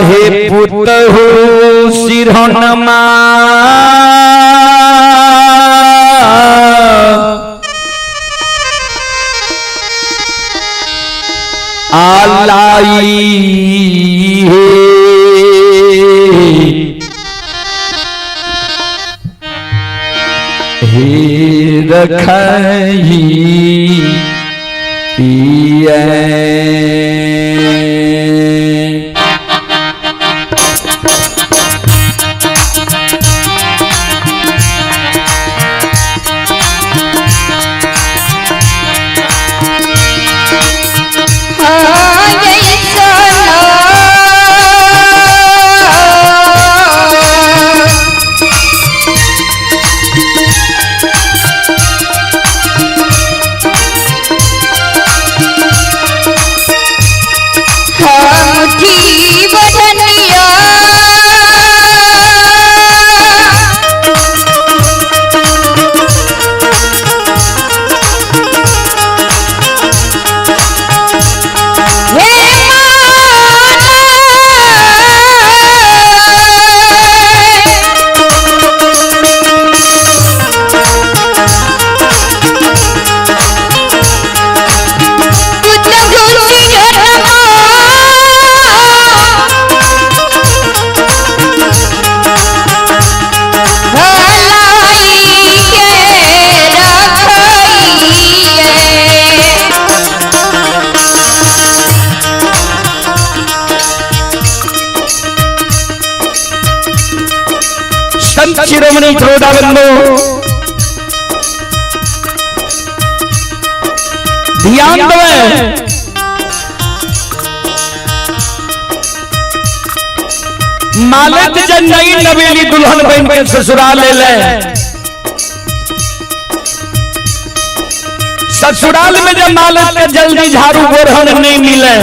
हे पुतहु सिरहनमा आलाई हे रखई शिरोमणि श्रोताबंधु ध्यान देवे मालिक जब नई नवेली दुल्हन बन के ससुराल ले ससुराल में जब मालिक के जल्दी झाड़ू गोरहन नहीं मिले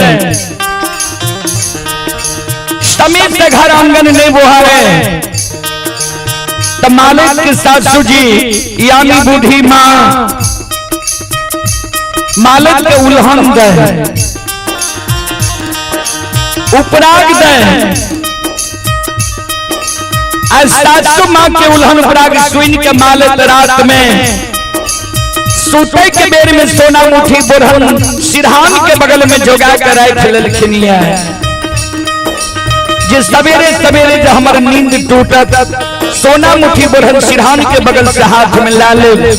समीप से घर आंगन नहीं बुहारे तो मालिक की सासू जी यानी बूढ़ी माँ मालिक के उल्हन दे उपराग दे सासू माँ के उल्हन उपराग सुन के मालिक रात में सूते के बेर में सोना मुठी बोरहन सिरहान के बगल में जोगा कर राख ललखिनिया जिस सवेरे सवेरे जो हमारे नींद टूटत सोना मुठी बोरहन सिरहान के बगल से हाथ में ला ले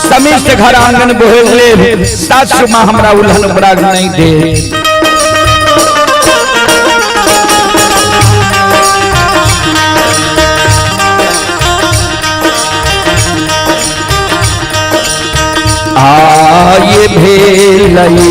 समय से घर आंगन बोहल ले सासू माँ हमरा उल्हन उपराग नहीं दे आये भेलई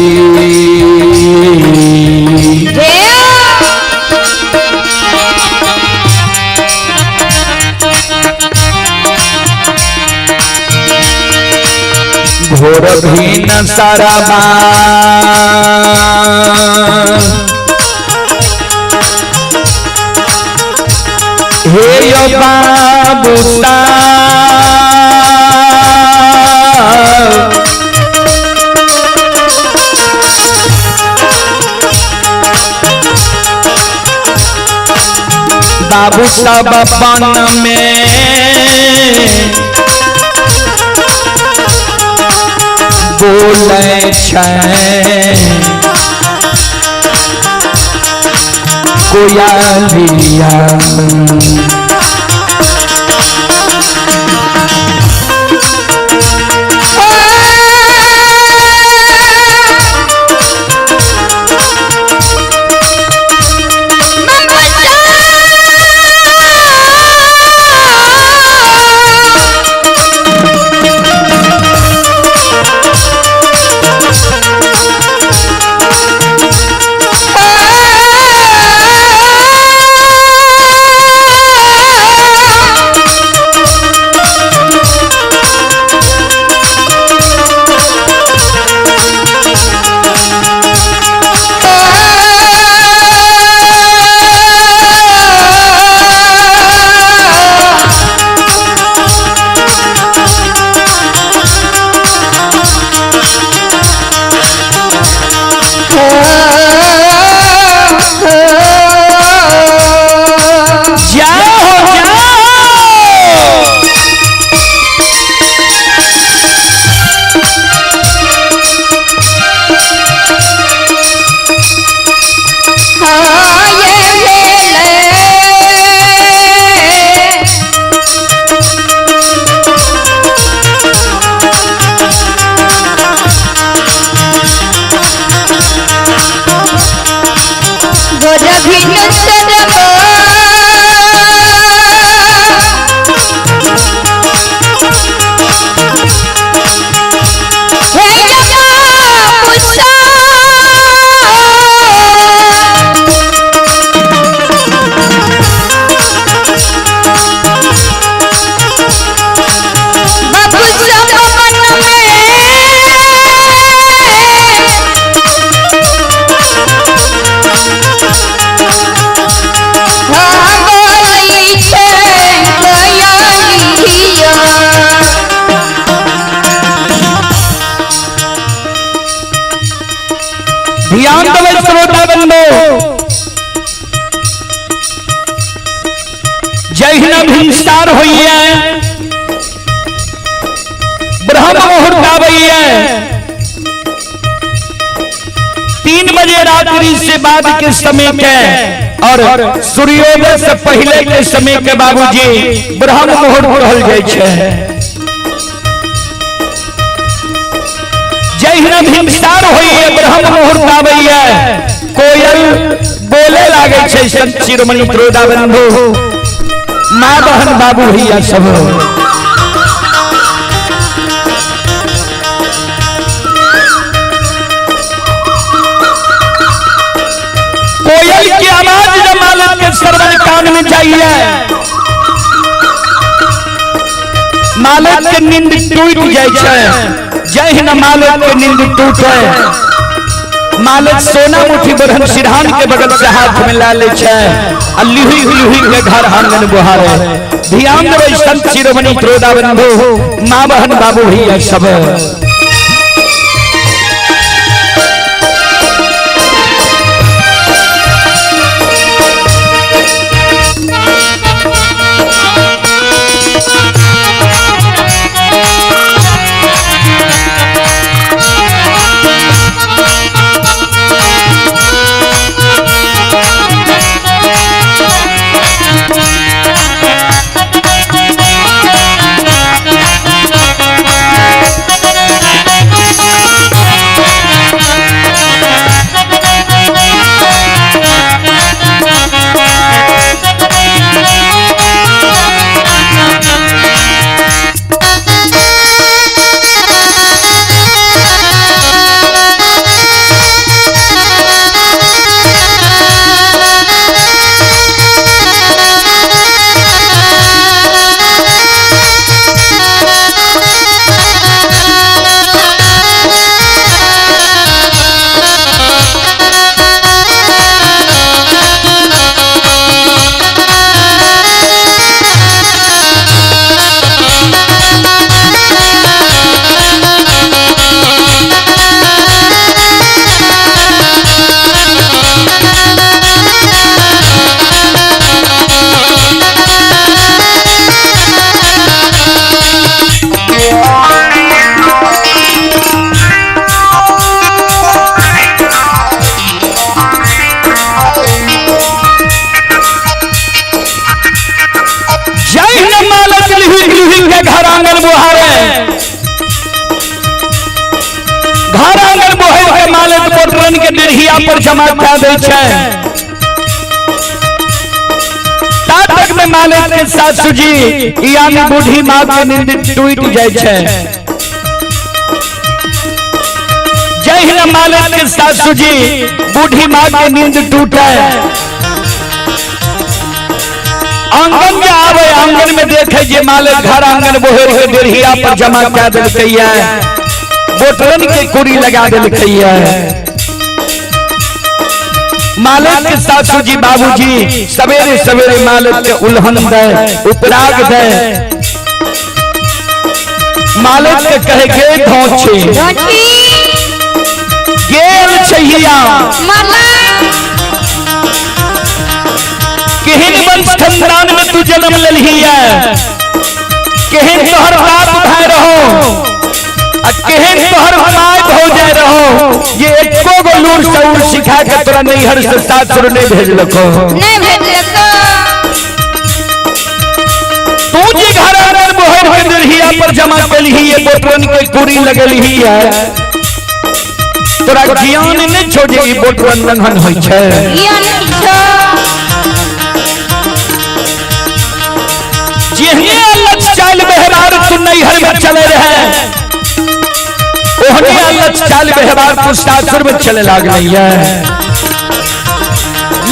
घोर भी न सारा हे यो बाबू बाबू सब बन में बोले कोयलिया ध्यान देवे श्रोता बंधु, जय हिंद हिंसार हुई है, ब्रह्म मुहूर्त आई है, 3 बजे रात्रि से बाद के समय के और सूर्योदय से पहले के समय के बाबूजी ब्रह्म मुहूर्त कहल जाय छे। जय हिंद हिंसार हुई है, ब्रह्म मुहूर्त आबई है, कोयल बोले लागे छे, संत शिरोमणि श्रोता बंधु, माँ बहन बाबू भैया सब कोयल की आवाज जब मालिक के श्रवण कान में चाहिए, मालिक के नींद टूट जाए छे। जय हिंद मालिक के नींद टूटे, मालिक सोना मुठी बरहन सिरहान के बगल से हाथ में ला ले छे, लिहुई लिहुई के घर आंगन बुहारे। ध्यान देवे संत शिरोमणि श्रोता बंधु, माँ बहन बाबू भैया सब घर आंगन बुहारे, घर आंगन बुहारे के मालिक बोतरन के देहिया पर जमा कर दे छे। तक में मालिक के सासू जी यानी बूढ़ी माँ के नींद टूट जाए छे। जय हिंद मालिक के सासू जी बूढ़ी माँ के नींद टूटे, आंगन में आवे, आंगन में देखे जे मालिक घर आंगन बोहर के देहिया पर जमा कर दिलकैया, बोतरन के कुरी लगा दिलकैया। मालिक के सासू जी बाबूजी सवेरे सवेरे मालिक के उल्हन दे, उपराग दे, मालिक के कहे गे धोछे गेल छैया केहन वंश खानदान में तू जन्म लेलही है, केहन तोहर बाप भाई रहो, केहन तोहर माय हो जाए रहो, ये एको गो लूर सऊर सिखा के तोरा नैहर से सासुर नहीं भेजलको, तू जे घर आंगन मोहर के देहिया पर जमा केलही, ये बोतरन के कुरी लगलही है, तोरा ज्ञान नहीं छोड़े ई बोट उल्लंघन होई छै जेहने अलग चाल व्यवहार तू नहीं हर में चले रहे ओहने अलग चाल व्यवहार तू सासुर में चले लाग नहीं है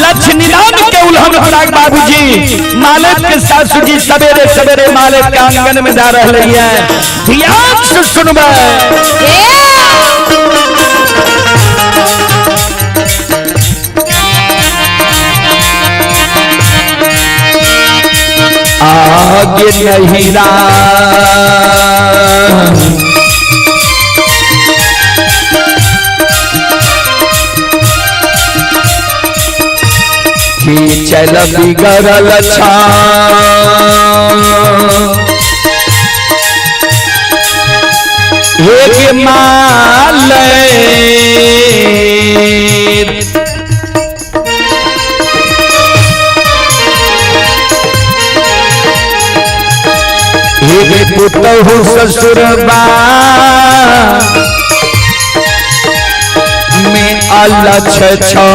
लक्ष्य निदान के उल्लंघन पराग बाबूजी मालिक के सासु जी सवेरे सवेरे मालिक के आंगन में जा रही है ध्यान से सुनबे आगे नहीं कि चल बिगड़ल छा एक माल एक पुतहु ससुरबा में अलछ छो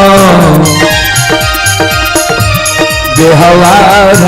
बेहवार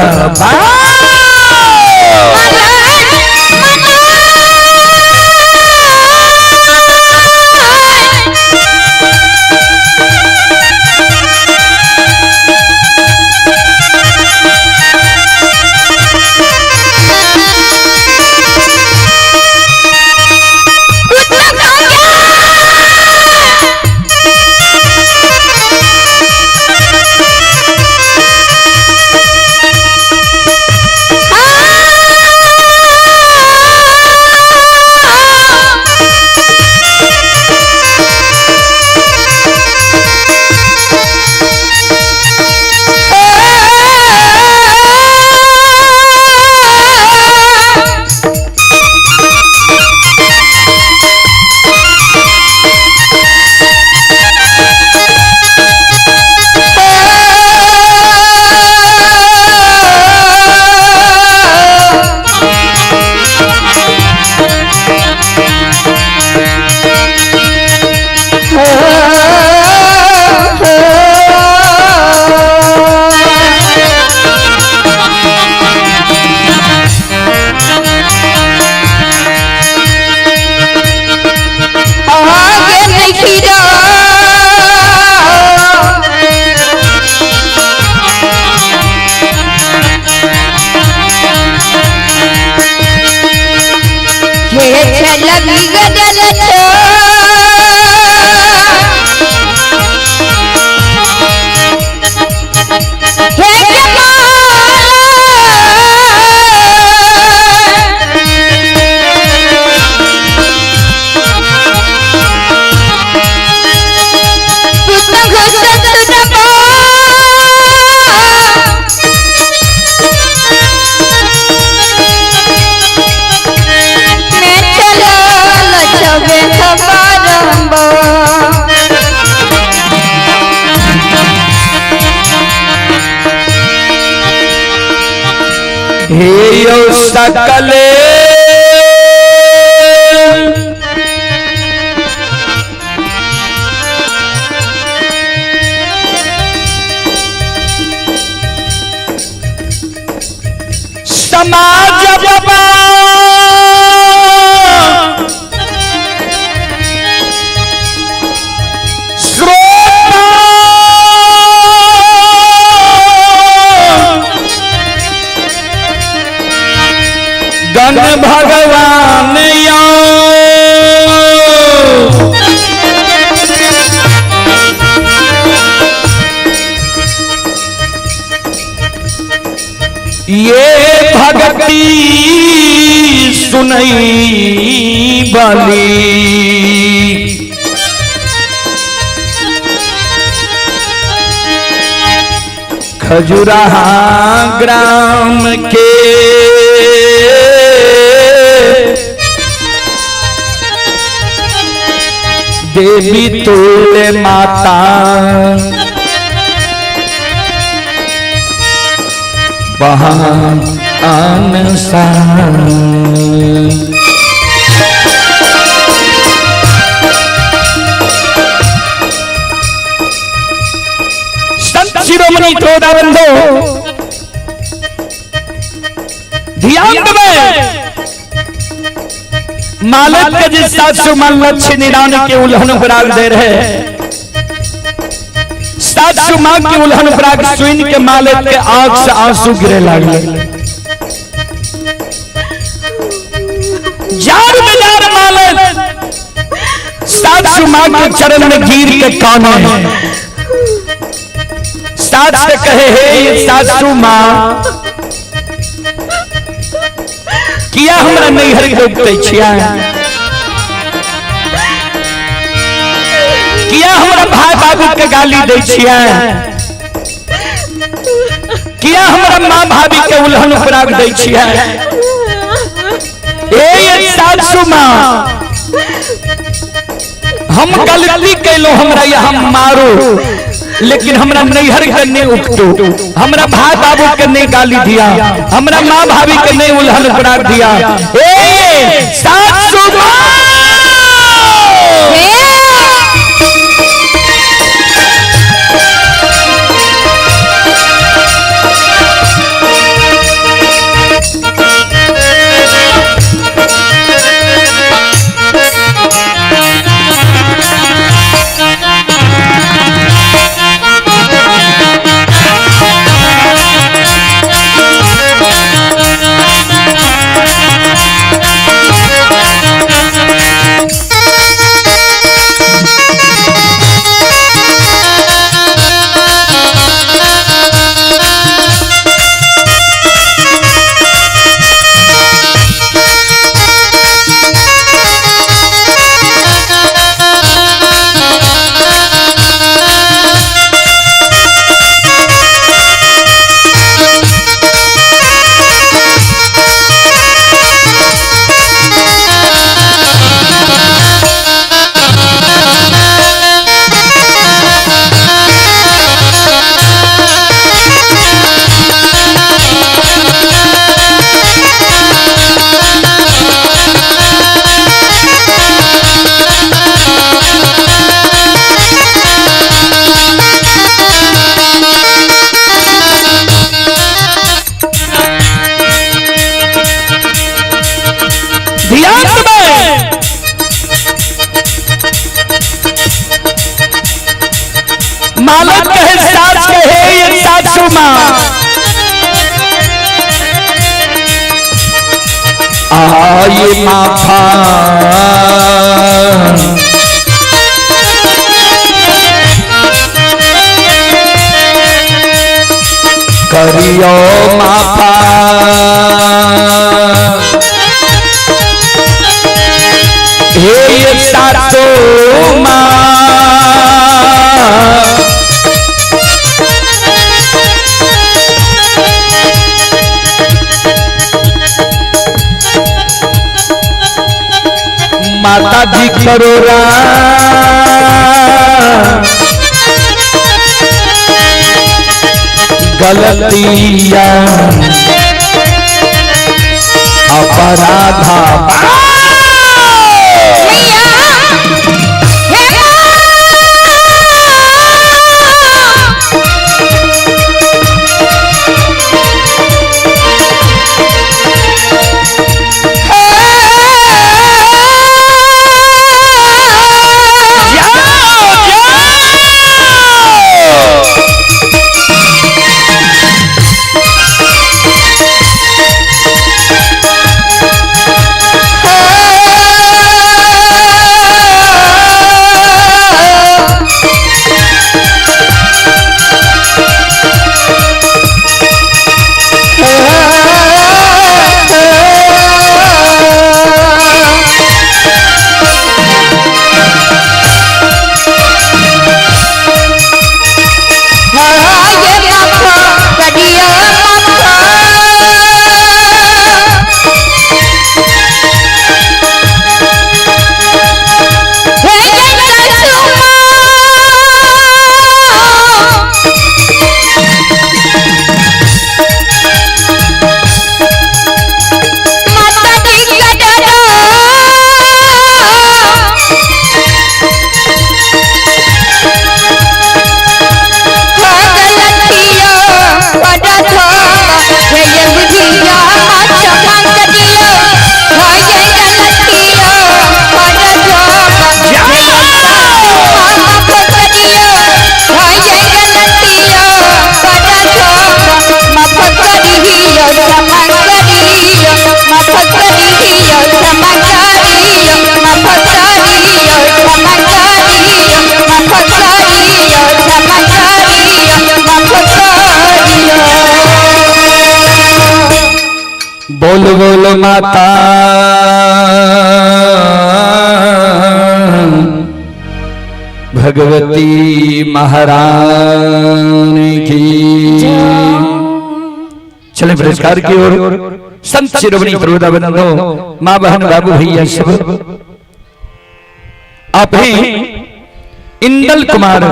हे यो सकले समाज बाबा गण भगवान ये भक्ति सुनई बाली खजुराहा ग्राम के देवी तुल्य माता बहान सा शिरोमणि श्रोता बंधो ध्यान देवे मालक के जिस सासु मान लक्ष्य निरान के उल्हन पराग दे रहे सासु मां की उल्हन पराग सुन के मालक के आंख से आंसू गिरे लगे जार बेजार मालक सासु मां के चरण में गिर के काने सास से कहे हे सासु मां किया हमरा नैहर रोकते छिया किया हमरा भाई बाबू के गाली दे छिया किया हमरा मां भाभी के उल्हन पराग दे छिया ए सासु मां हम गलती कैलो हमरा यहाँ मारो लेकिन हमरा नैहर के नहीं उठतो हमरा भाई बाबू के नहीं गाली दिया हमरा माँ भाभी के नहीं उल्हन पराग दिया ए सासु मां मालक कहे सास कहे ये सासु मां आये माथा करियो माथा हे ये सासु मां माता जी करोरा गलतिया अपराधा बोल बोल माता भगवती महारानी की। चले पुरस्कार की ओर। संत शिरोमणि प्रबोधानंदो, माँ बहन बाबू भैया सब, आप हैं इंदल कुमार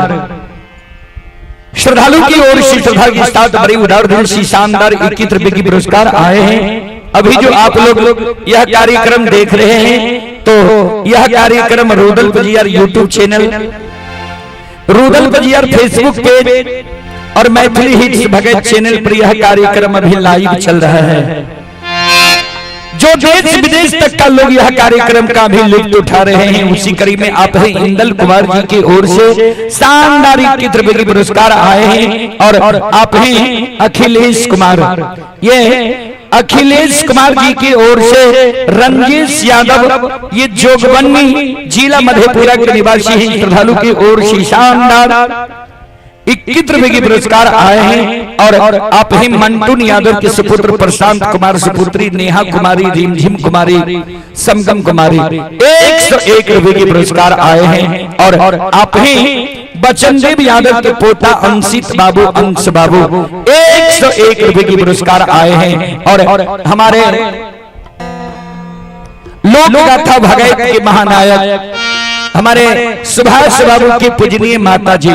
श्रद्धालु की ओर से श्रद्धा के साथ बड़ी उदार सी शानदार 21 रुपए की पुरस्कार आए हैं। अभी जो आप लोग यह कार्यक्रम देख रहे हैं, तो यह कार्यक्रम Rudal Pajiyar YouTube channel, Rudal Pajiyar Facebook page और मैथिली हिट्स भगत चैनल पर यह कार्यक्रम अभी लाइव चल रहा है। जो देश विदेश तक का लोग यह कार्यक्रम का भी लुत्फ उठा रहे हैं, उसी कड़ी में आप हैं इंदल कुमार जी की ओर से शानदार 21 रुपए की पुरस्कार आए हैं। और आप हैं अखिलेश कुमार, ये अखिलेश कुमार जी की ओर से रंजीश यादव, ये जोगबनी जिला मधेपुरा के निवासी हैं, श्रद्धालु की ओर से शानदार 21 रुपए की पुरस्कार आए हैं। और आप हैं मंटून यादव के सुपुत्र प्रशांत कुमार, सुपुत्री नेहा कुमारी, रिमझिम कुमारी, समगम कुमारी, 101 रुपए की पुरस्कार आए हैं। और आप हैं बचनदेव यादव के पोता अंशित बाबू, अंश बाबू, 101 रुपए की पुरस्कार आए हैं। और हमारे लोक गाथा भगत के महानायक हमारे सुभाष बाबू की पूजनीय माता जी,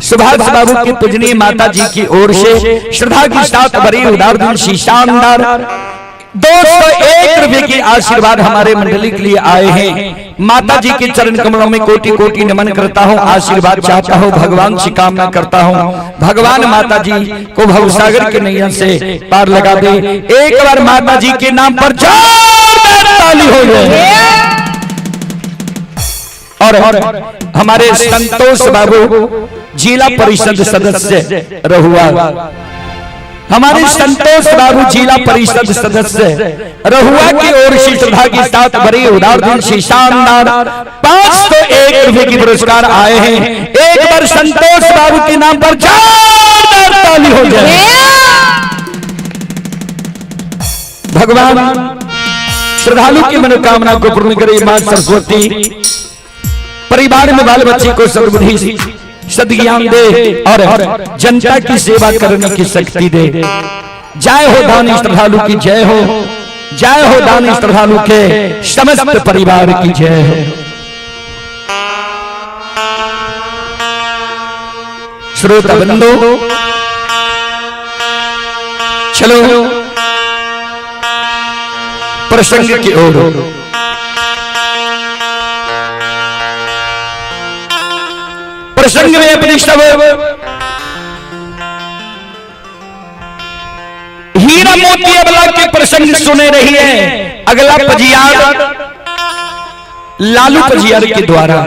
सुभाष बाबू की पूजनीय माता जी की ओर से श्रद्धा के साथ बड़ी उदार दिल सी शानदार 201 रुपए की आशीर्वाद हमारे मंडली के लिए आए हैं। माता जी के चरण कमलों में कोटि कोटि नमन करता हूँ, आशीर्वाद चाहता हूँ, भगवान से कामना करता हूँ, भगवान माता जी को भवसागर के नैया से पार लगा दे। एक बार माता जी के नाम पर जोरदार ताली हो जाए। और हमारे संतोष बाबू जिला परिषद सदस्य रहुआ, हमारे संतोष बाबू जिला परिषद सदस्य रहुआ की ओर से श्रद्धा के साथ बड़ी उदार दिल से शानदार 501 रुपए की पुरस्कार आए हैं। एक बार संतोष बाबू के नाम पर जोरदार ताली हो जाए। भगवान श्रद्धालु की मनोकामना को पूर्ण करे। मां सरस्वती परिवार में बाल बच्चे को सद्बुद्धि सद्ज्ञान दे और जनता की सेवा करने की शक्ति दे। जय हो दानी श्रद्धालु की जय हो, जय हो दानी श्रद्धालु के समस्त परिवार की जय हो। श्रोता बंधु, चलो प्रसंग की ओर। प्रसंग में अपनी सब हीरा मोती अबला के प्रसंग सुने रही है। अगला पजियार लालू पजियार के द्वारा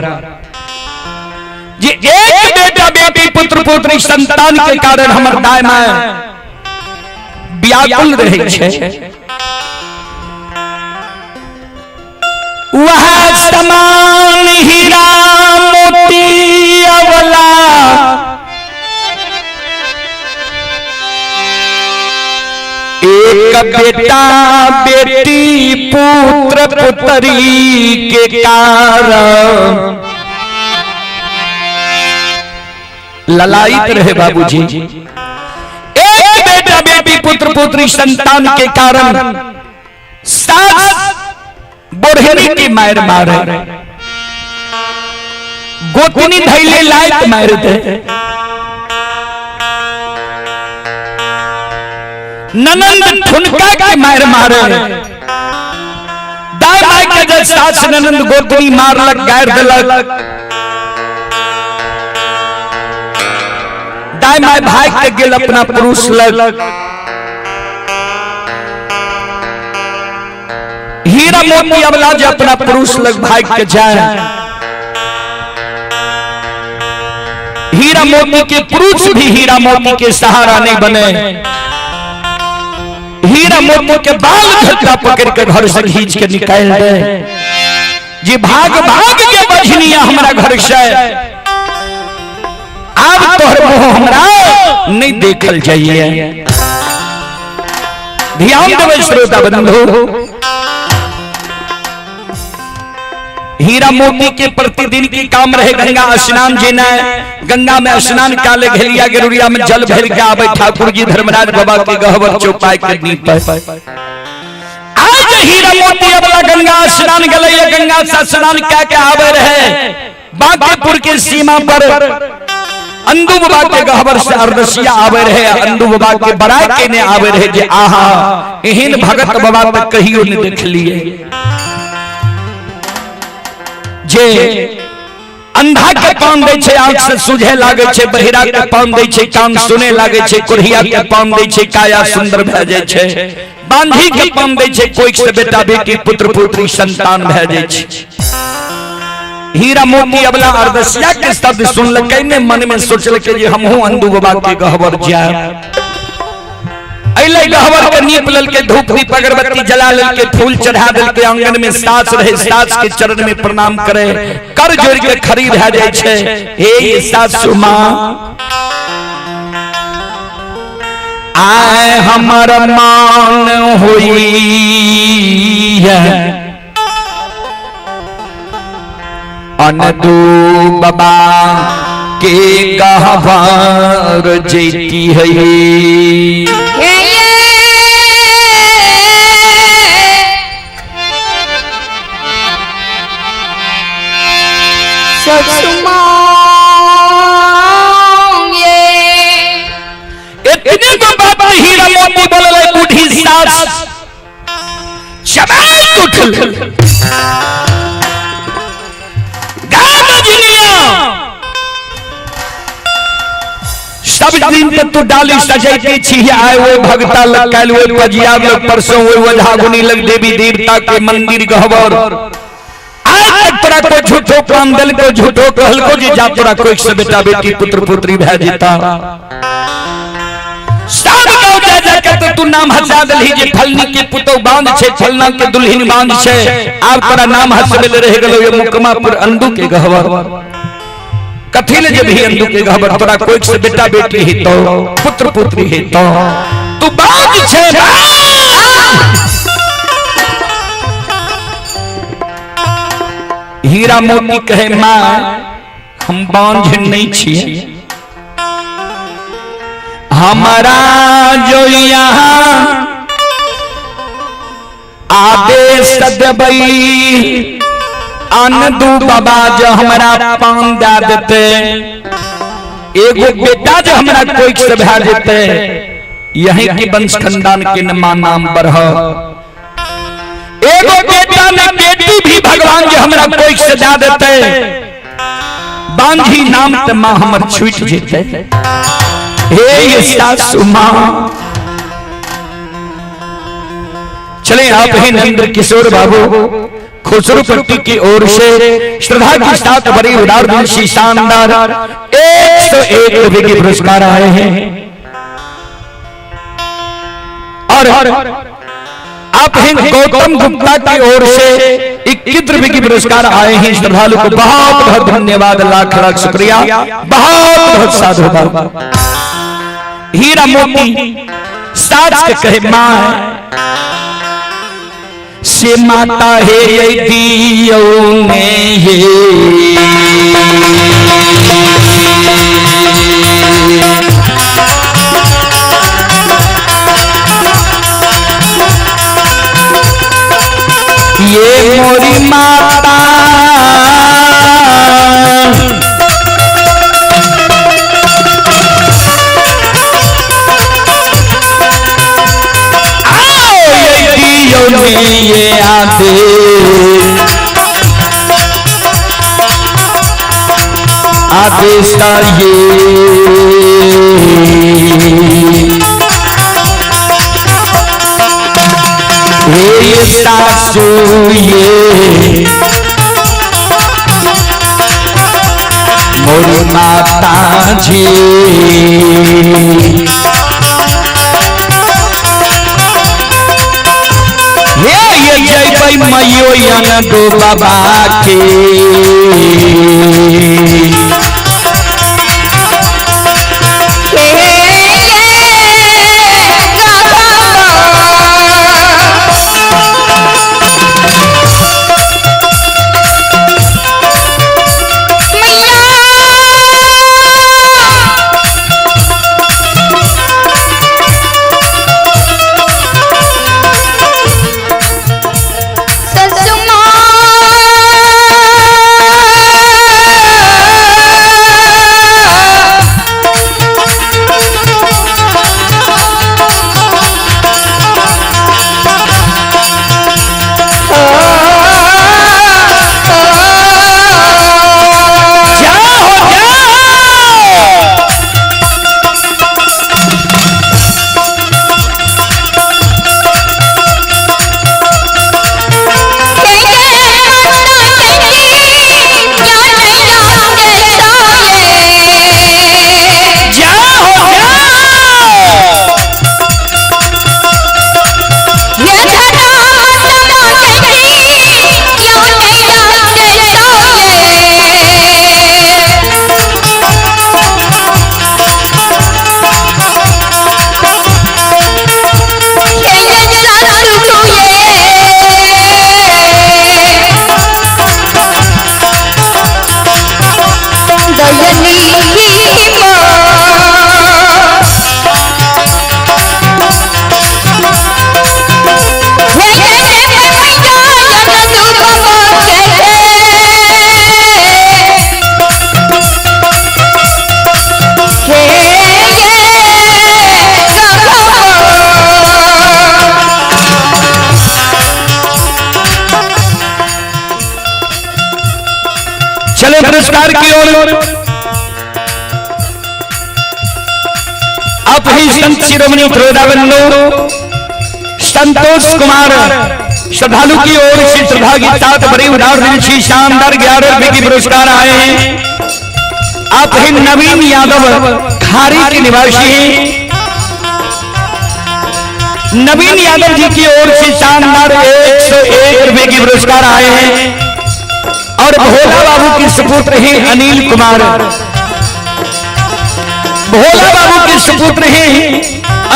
जी एक बेटा बेटी पुत्र पुत्री संतान के कारण हमर दाय माय व्याकुल रहे छे। वह समान हीरा मोती अबला एक बेटा बेटी पुत्र पुत्री के कारण ललायित रहे बाबूजी। एक बेटा बेटी पुत्र पुत्री संतान के कारण सास बोढ़नी की मार मारे, गोतनी धैले लायक मार दे, ननंद ठुनका के मार मारे, दाई माई के जब सास ननंद गोतनी मारलक गायर देलक, दाई माई भाग के गेल अपना पुरुष लग। हीरा मोती अबला जो अपना पुरुष लग भाग के जाए, हीरा मोती के पुरुष भी हीरा मोती के सहारा नहीं बने। हीरा मोती के बाल झटका पकड़ के घर से खींच के निकाल दे। जी भाग भाग के बझनिया हमारा घर से अब तोहर मुंह हमरा नहीं देखल जाइए। ध्यान देवे श्रोता बंधु, हीरा मोती के प्रतिदिन की काम रहे गंगा स्नान जीना। गंगा में स्नान काले घेलिया गेरुरिया में जल भर के आवे ठाकुर जी धर्मराज बाबा के गहवर चौपाई के नीप आज हीरा मोती अपना गंगा स्नान गले, गंगा से स्नान क्या क्या आवे रहे बांकीपुर की सीमा पर अंदू बाबा के गहवर से अर्दसिया आवे रहे, अंदू बाबा के बराय के ने आवे रहे जे आहा एहन भगत बाबा तक कहियो नहीं देख लिए। जे अंधा के पान दे छे आंख से सुझे लागे छे, बहिरा के पान दे छे कान सुने लागे छे, कुरहिया के पान दे छे काया सुंदर भ जाय छे, बांधी के पान दे छे कोई से बेटा बेटी पुत्र पुत्री संतान भ जाय छे। हीरा मोती अबला अर्दसिया के शब्द सुनलकै ने मन में सोचलकै जे हमहू अंधू बाबा के गहवर जाय। अइले गहवर के नीप लेल के धूप दीप अगरबत्ती जला लेल के फूल चढ़ा देल के आंगन में सास रहे, सास के चरण में प्रणाम करे, कर जोड़ के खड़ी रह जाय छे। हे सासु मां आय हमर मान होई है अनदू बाबा के गहवर जेती है। इतने को बाबा हीरा मोती बोले बूढ़ी सास चबाई उठल सब दिन तक तो डाली सजाई छी आए वो भगता लग कैल वो बजिया लग परसों वो वधागुनी लग देवी देवता के मंदिर गहवर आज तक तोरा को झूठो काम दल को झूठो कहल को जे जा तोरा कोई से बेटा बेटी पुत्र पुत्री भै जेता सब गांव जा जा के तो तू नाम हसा दलही जे फलनी के पुतौ बांध छे, फलना के दुल्हन बांध छे, अब तोरा नाम हसबेल रह गेलो ये मुकमापुर अंधू के गहवर। कथिल जे भी अंधू के गहवर तोरा कोई से बेटा बेटी ही तो पुत्र पुत्री ही तो तू बांध छे। हीरा मोती कहे मां हम बांझ नहीं छिए, हमारा जो यहाँ आदेश देबई अनदू बाबा जो हमारा पान दे देते, एगो बेटा जो हमारा कोई से भै देते, यही की वंश खानदान के नाम बढ़, एगो बेटा ने बेटी भी भगवान जो हमारा कोई से दे देते, बांधी नाम त मां हमर छूट जेते। हे सासु मां चले आप हैं नरेंद्र किशोर बाबू खुसरू पट्टी की ओर से श्रद्धा के साथ बड़ी उदार दिल से शानदार 101 रुपए के पुरस्कार आए हैं और आप हैं गौतम गुप्ता की ओर से 21 रुपए की पुरस्कार आए हैं। श्रद्धालु को बहुत बहुत धन्यवाद, लाख लाख शुक्रिया, बहुत बहुत साधुवाद। हीरा मोती सास के कहे मां से माता है दियो में ये मोरी माता ये आदेश ये सासू ये मोरी माता जी जय मयो अनदू बाबा के पुरस्कार की ओर आप ही संत शिरोमणि श्रोताबंधु संतोष कुमार श्रद्धालु की ओर से श्रद्धा के साथ बड़े उदार श्री शानदार 11 रुपए की पुरस्कार आए हैं। आप ही नवीन यादव खारी के निवासी हैं। नवीन यादव जी की ओर से शानदार 101 रुपए की पुरस्कार आए हैं। और भोला बाबू की सुपुत्र हैं अनिल कुमार, भोला बाबू के सुपुत्र हैं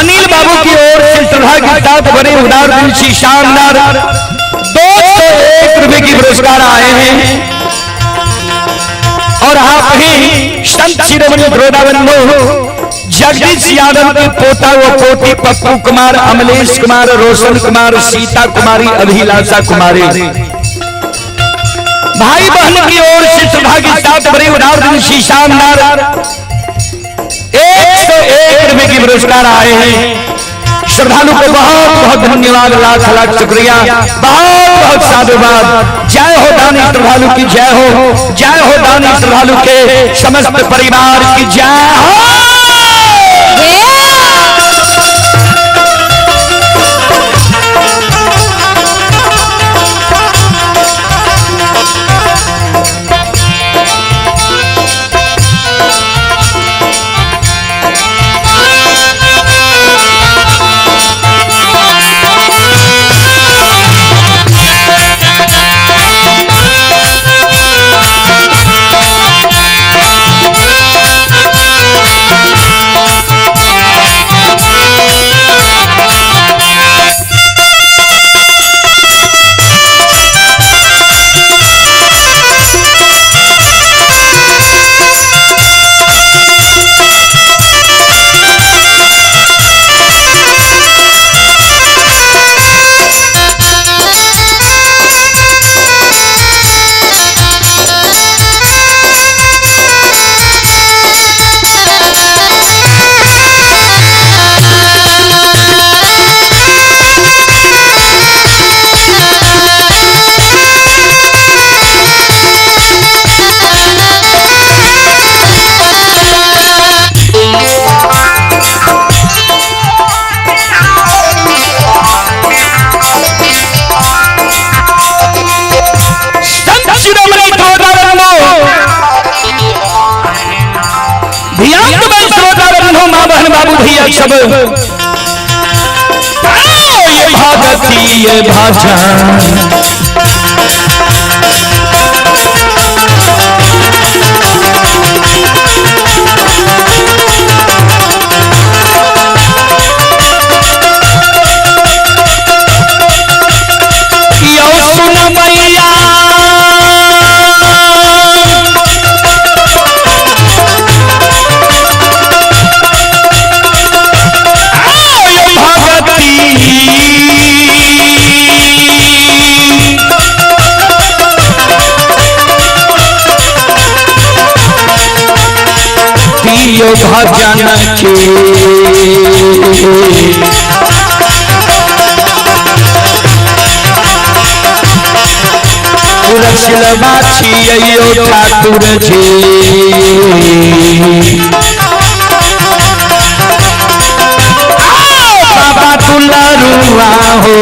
अनिल बाबू की ओर से श्रद्धा के साथ बड़े उदार दिल से शानदार 201 रुपए की पुरस्कार आए हैं। और आप ही संत शिरोमणि श्रोताबंधु जगदीश यादव के पोता व पोती पप्पू कुमार, अमलेश कुमार, रोशन कुमार, सीता कुमारी, अभिलाषा कुमारी भाई बहन की ओर से श्रद्धा के साथ बड़े उदार दिल से शानदार 101 रुपए की पुरस्कार आए हैं। श्रद्धालु को बहुत बहुत धन्यवाद, लाख लाख शुक्रिया, बहुत बहुत साधुवाद। जय हो दानी श्रद्धालु की जय हो, जय हो दानी श्रद्धालु के समस्त परिवार की जय हो। भैया सब ये भागती ये भाषा भजन के रचल बाछियो ठाकुर जी बाबा दुलारुआ हो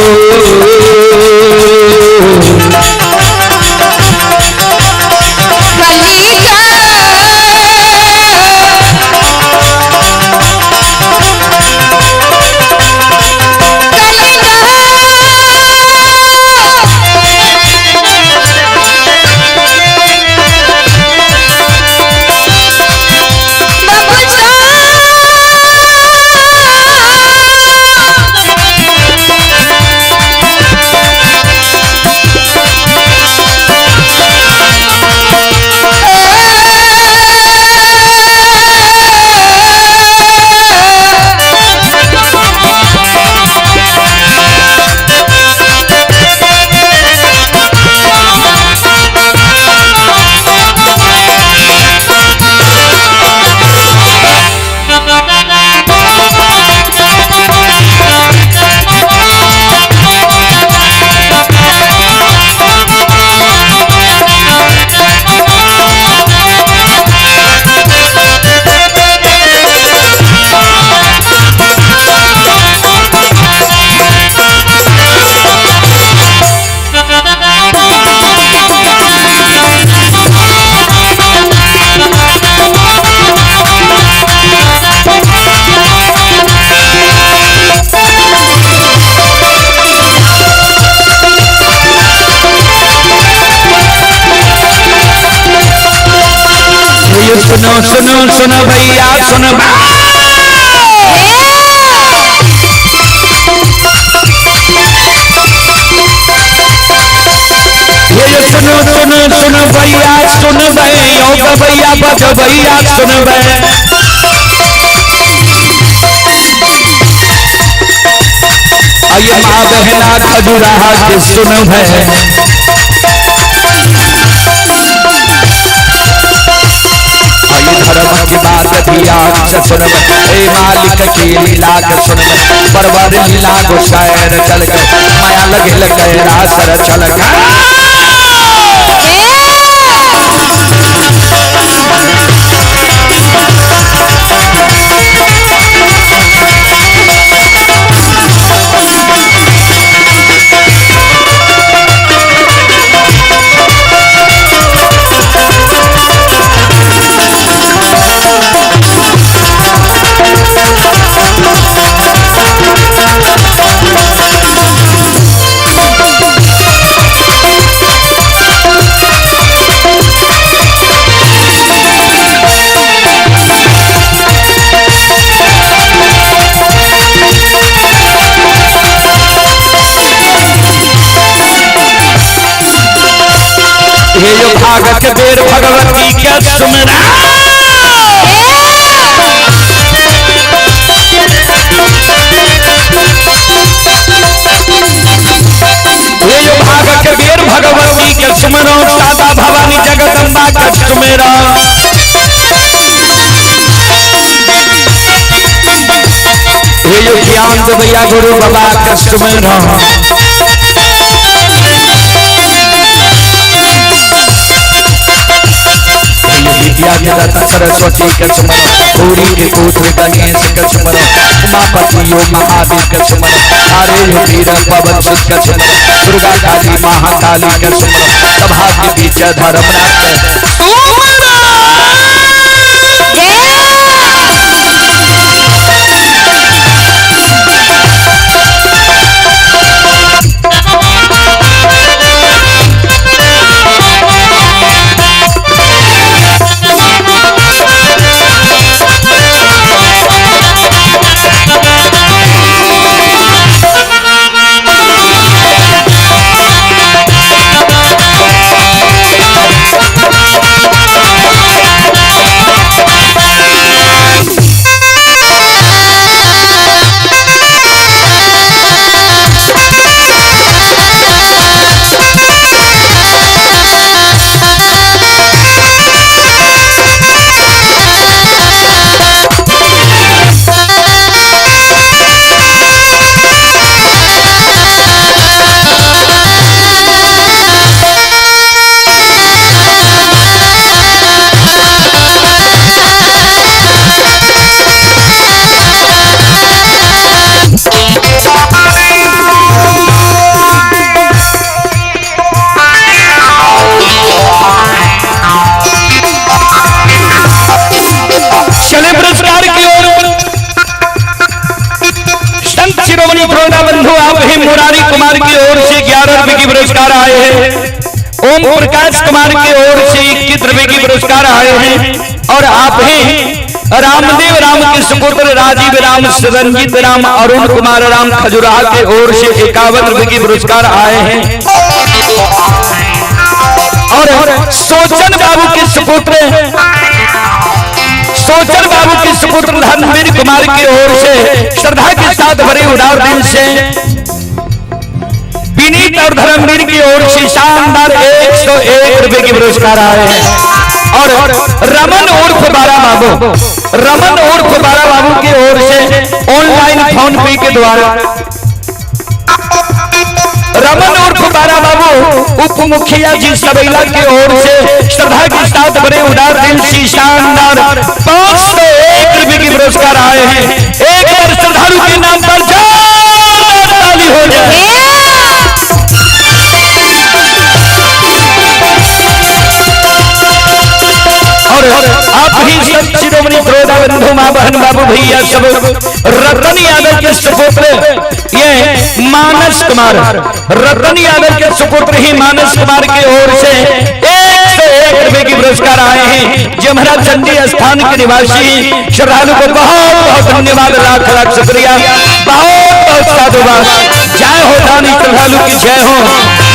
सुनो भैया सुनो ये सुनो सुनो सुनो भैया सुनो भैया भैया बजो भैया सुनो आइए माँ बहना खजुराहा के सुनो धर्म की बात दिया सुन मालिक की लीला सुन परवर लीला को शायर चल गए माया लगे लगे रासर चल गए ये जो भागत बेर भगवती क्या सुमरा ये जो भागत बेर भगवती के सुमरो दादा भवानी जगदम्बा का सुमेरा ये जो ज्ञान भैया गुरु बाबा का सुमेरा सरस्वती के सुमरो गौरी के पुत्र गणेश के सुमरो उमापति यो महादेव के सुमरो आरे वीर पवन सुत के सुमरो दुर्गा काली महाकाली के सुमरो सभा के बीच धर्मनाथ मुरारी कुमार की ओर से 11 रुपए की पुरस्कार आए हैं। ओम प्रकाश कुमार की ओर से 21 रुपए की पुरस्कार आए हैं। और आप हैं रामदेव राम के सुपुत्र राजीव राम रंजित राम अरुण कुमार राम खजुराहा की ओर से 51 रुपए की पुरस्कार आए हैं। और सोचन बाबू के सुपुत्र धर्मवीर कुमार की ओर से श्रद्धा के साथ बड़े उदार दिल से विनीत और धर्मवीर की ओर से शानदार 101 रुपए की पुरस्कार आए हैं। और रमन उर्फ बारा बाबू की ओर से ऑनलाइन फोन पे के द्वारा रमन उर्फ बारा बाबू उप मुखिया जी सबैला की ओर से श्रद्धा के साथ बड़े उदार दिल से शानदार 501 रुपए की पुरस्कार आए हैं। एक बार श्रद्धालु के नाम पर ताली हो जाए। और आप ही शिरोमणि प्रोदा बंधु मां बहन बाबू भैया सब रतन यादव के सुपुत्र ये मानस कुमार रतन यादव के सुपुत्र ही मानस कुमार की ओर से 101 1 रुपए की पुरस्कार आए हैं जमहरा चंडी स्थान के निवासी श्रद्धालु को बहुत बहुत धन्यवाद, लाख लाख शुक्रिया, बहुत बहुत साधुवाद। जय हो दानी श्रद्धालु की जय हो,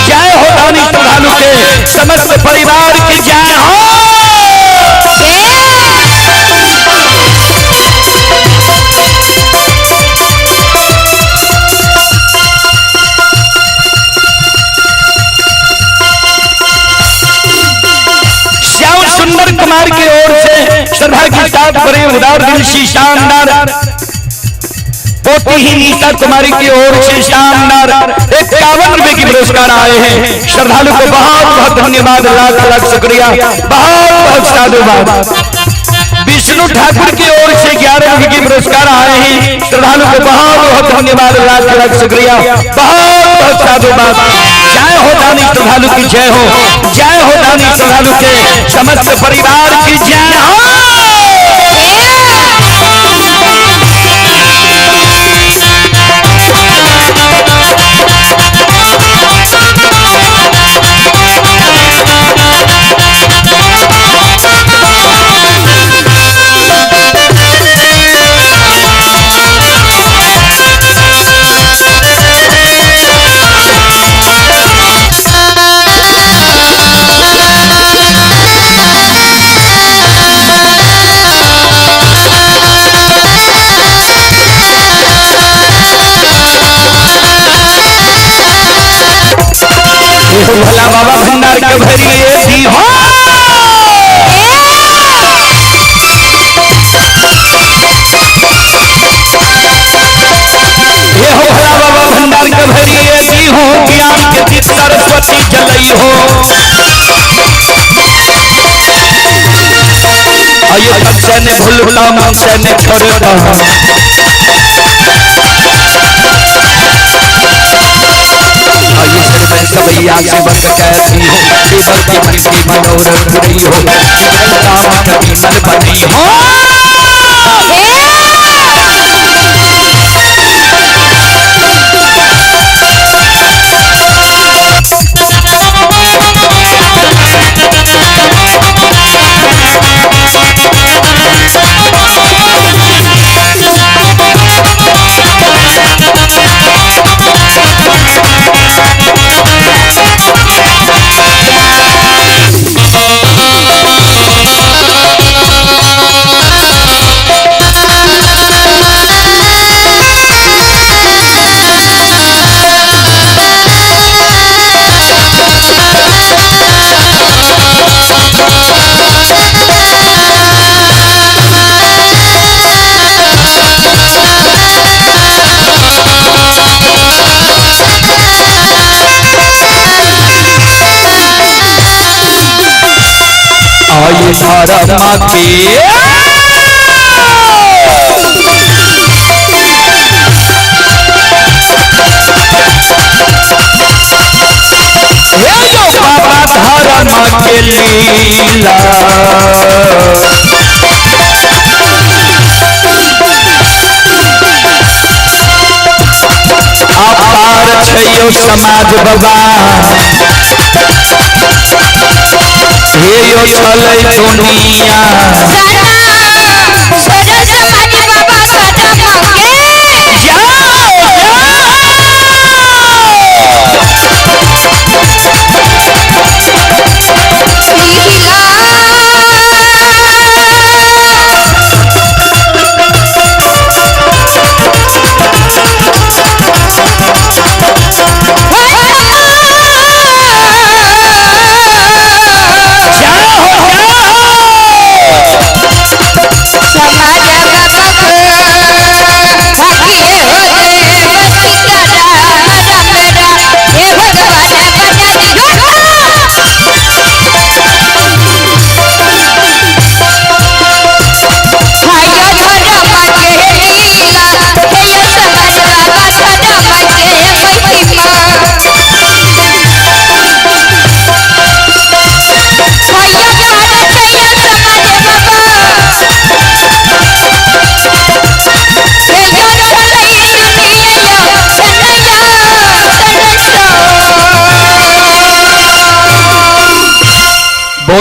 जय हो दानी श्रद्धालु के समस्त परिवार की जय हो। सुंदर कुमार की ओर से श्रद्धा के साथ बड़े उदार दिल से शानदार पोती ही नीता कुमारी की ओर से शानदार 51 रुपए की पुरस्कार आए हैं। श्रद्धालु को बहुत बहुत धन्यवाद, लाख लाख शुक्रिया, बहुत बहुत साधुवाद। विष्णु ठाकुर की ओर से 11 रुपए की पुरस्कार आए हैं। श्रद्धालु को बहुत बहुत धन्यवाद, लाख लाख शुक्रिया, बहुत बहुत साधुवाद। जय हो दानी श्रद्धालु की जय हो, जय हो दानी श्रद्धालु के समस्त परिवार की जय हो। भोला बाबा भंडार के भरिए भी हो, ये हो भोला बाबा भंडार के भरिए भी हो, ज्ञान के दीप सरस्वती जलई हो। आइए तब से ने भूलता मन से ने छोड़ता, सबैया से बंद कैसी हो, शिवर की मन की मनोरथ बुरी हो, जीवन काम कभी मन बनी हो। आइए सारा माँ के बाबा धारा माँ के लीला, अपार छयो समाज बाबा, हे यो चले दुनिया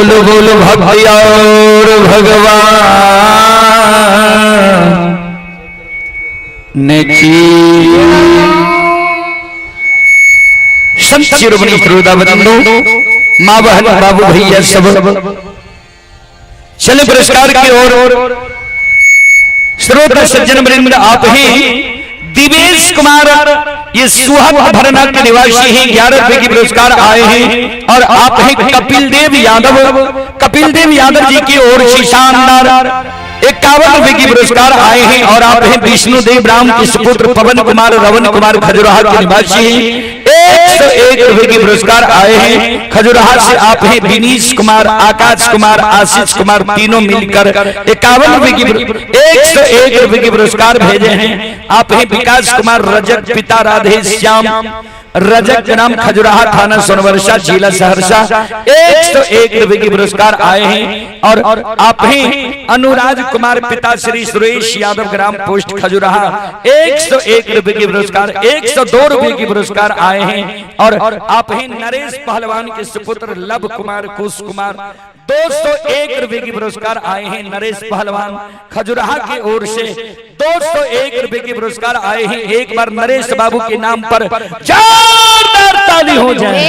बोल बोल भक्ति और भगवान ने की। संत शिरोमणि श्रोतावृंदो, माँ बहन बाबू भैया सब चले पुरस्कार की ओर। श्रोता सज्जन वृंद, आप ही दिवेश कुमार ये सुहाग भरना के निवासी हैं, 11 रुपए की पुरस्कार आए हैं। और आप हैं कपिल देव यादव जी की ओर से शानदार 51 रुपए की पुरस्कार आए हैं। और आप हैं विष्णुदेव राम के सुपुत्र पवन कुमार रवन कुमार खजुराहा के निवासी हैं, 101 रुपए की पुरस्कार आए हैं। खजुराहा से आप हैं विनीश कुमार, आकाश कुमार, आशीष कुमार, तीनों मिलकर 51 रुपए की 101 रुपए की पुरस्कार भेजे हैं। आप हैं विकास कुमार रजक, पिता राधे श्याम रजक नाम, खजुराहा थाना सोनवर्षा जिला सहरसा, 101 रुपए की पुरस्कार आए हैं। और आप हैं अनुराज कुमार, पिता श्री सुरेश यादव, ग्राम पोस्ट खजुराहा, 101 रुपए की पुरस्कार, 102 रुपए की पुरस्कार आए हैं। और आप हैं नरेश पहलवान के सुपुत्र लव कुमार कुश कुमार, 201 रुपए की पुरस्कार आए हैं। नरेश पहलवान खजुराहा की ओर से 201 रुपए की पुरस्कार आए हैं। एक बार नरेश बाबू के नाम पर जोरदार ताली हो जाए।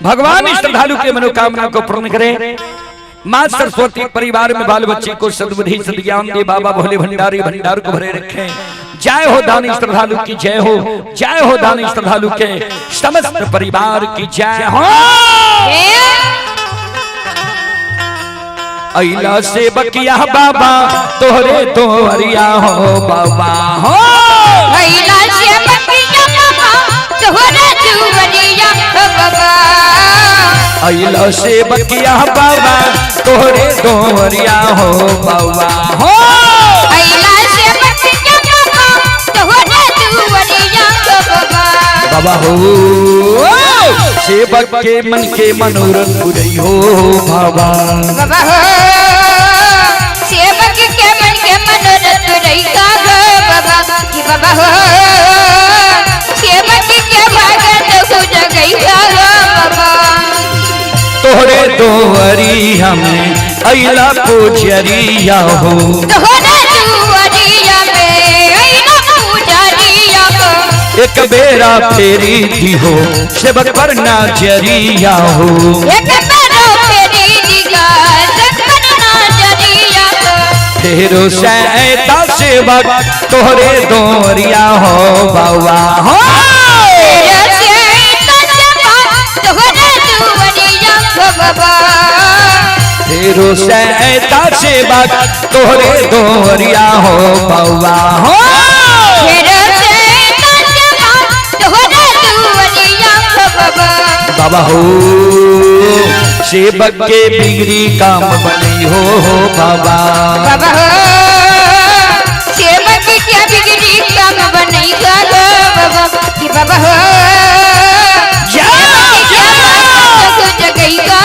भगवान श्रद्धालु के मनोकामना को पूर्ण करें। मां सरस्वती परिवार में बाल बच्चे को सद्बुद्धि सद्ज्ञान दे। बाबा भोले भंडारी भंडार को भरे रखें। जय हो दानी श्रद्धालु की जय हो, जय हो दानी श्रद्धालु के समस्त परिवार की जय हो। अइला से बकिया बाबा तोहरे तोहरिया हो बाबा हो। अइला से बकिया बाबा तोहरे तोहरिया हो बाबा। अइला से बकिया बाबा तोहरे तोहरिया हो बाबा हो। अइला से बकिया बाबा तोहरे तोहरिया हो बाबा। बाबा हो सेवक के मन के मनोरथ पूरी हो बाबा। बाबा हो सेवक के मन के मनोरथ पूरी का हो बाबा। कि बाबा हो सेवक के भागत हो जगई का हो बाबा। तोहरे तोहरिया में अइला पुजरिया हो। तोहरे तोहरिया में अइला पुजरिया हो। एक बेरा फेरी दी हो सेवक पर नजरिया हो। एक बेरा फेरी दिया सेवक पर नजरिया हो। फेरो सैता सेवक तोहरे तोहरिया हो बाबा हो। फेरो सैता सेवक तोहरे तोहरिया हो बाबा हो। बाबा हो सेवक के बिगड़ी काम बनी हो बाबा। बाबा हो सेवक के बिगड़ी काम बनी हो बाबा। कि बाबा हो जगई का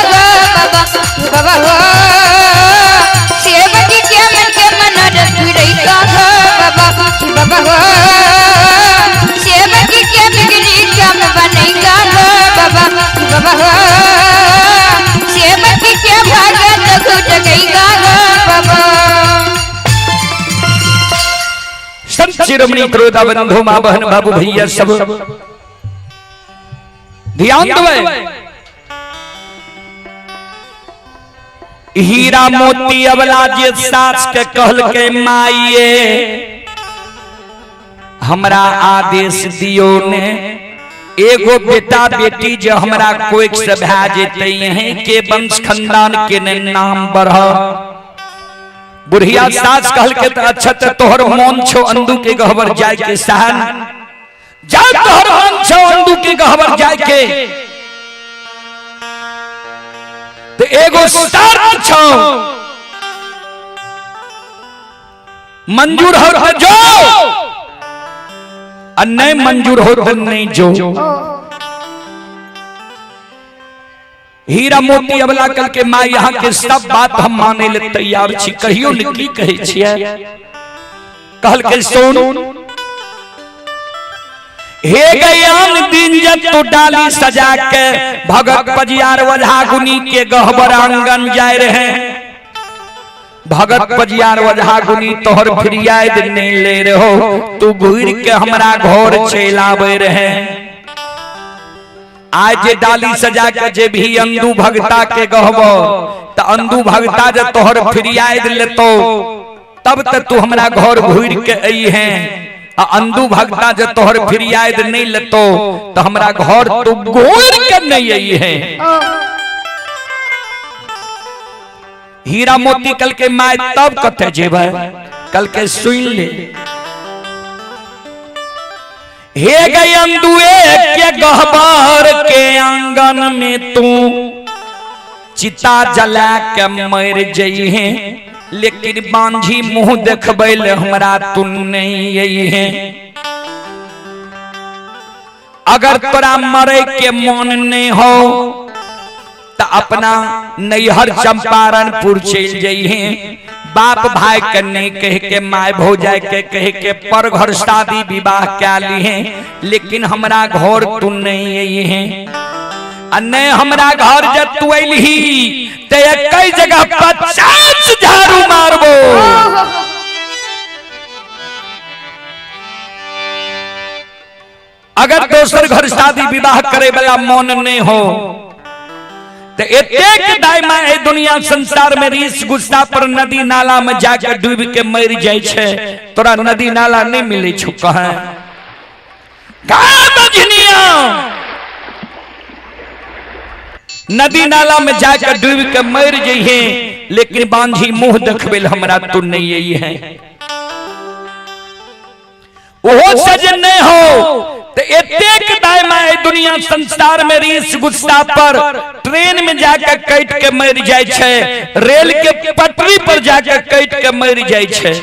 बाबा। बाबा हो सेवक के मन के मनोरथ पूरी का बाबा। कि बाबा हो सेवक के बिगड़ी काम बनी का बाबा। कि बाबा हो सेवक के भागत हो जगई का बाबा। संत शिरोमणि श्रोतावृंदो, मां बहन बाबू भैया सब ध्यान देवे। हीरा मोती अबला जे सास के कहल के माइये हमरा आदेश दियो ने। एगो बेटा बेटी जो हमरा कोई से भा जेते हैं के वंश खानदान के ने नाम बढ़। बुढ़िया सास कहल के त अच्छा त तोहर मन छो अंदू के गहबर जाय के सहन जा। तोहर मन छो अंदू के गहबर जाय के तो एगो शर्त छो मंजूर हो तो जो, और नहीं मंजूर हो तो नहीं जो। हीरा मोती अबला कल के माँ यहाँ के सब बात हम माने ले तैयार छी। कहियो न की कहे छियै कहल के सोन हे गयान दिन जब तू डाली सजा के भगत पजियार वझागुनी के गहबर आंगन जाए रहे। भगत पजियार वझागुनी तोहर फिरियाद नहीं ले रहो, तू घूर के हमरा घर चलावे रहे। आज डाली सजा के जे भी अंधु भगता के गहबो त अंधु भगता जे तोहर फिरियाद लेतो तब तक तू हमरा घर घूर के आई है। अंधु भगता जे तोहर फिरियाद नहीं लेतो तो हमरा घर तू घूर के नहीं आई है। हीरा मोती कल के माय तब कते जेबे कल के सुन ले। हे गई अंधुए के गहबर के आंगन में तू चिता जला के मर जई है, लेकिन बांझी मुंह देखबैल हमरा तू नहीं आई है। अगर तोरा मरे के मन नहीं हो तो अपना नैहर चंपारणपुर चल जाइए। बाप भाई के नहीं कह के माय भौजाई के कह के पर घर शादी विवाह क्या ली है, लेकिन हमरा घर तू नहीं आई है। अन्य हमरा घर जब तू अली तो कई जगह 50 झाड़ू मारबो। अगर दोसर घर शादी विवाह करे वाला मन नहीं हो तो एक दायमा ए दुनिया संसार में रीस गुस्सा पर नदी नाला में जाकर डूब के मर जाए छे। तोरा नदी नाला नहीं मिले छुका है नदी नाला में जाकर डूब के मर जाइए, लेकिन बांझी मुंह देखबेल हमरा तू नहीं आई है। ओहो सजन नहीं हो तो एतेक दायमा ए दुनिया संसार में रीस गुस्सा पर ट्रेन में जाकर कट के मर जाए छे, रेल के पटरी पर जाकर कट के मर जाए छे।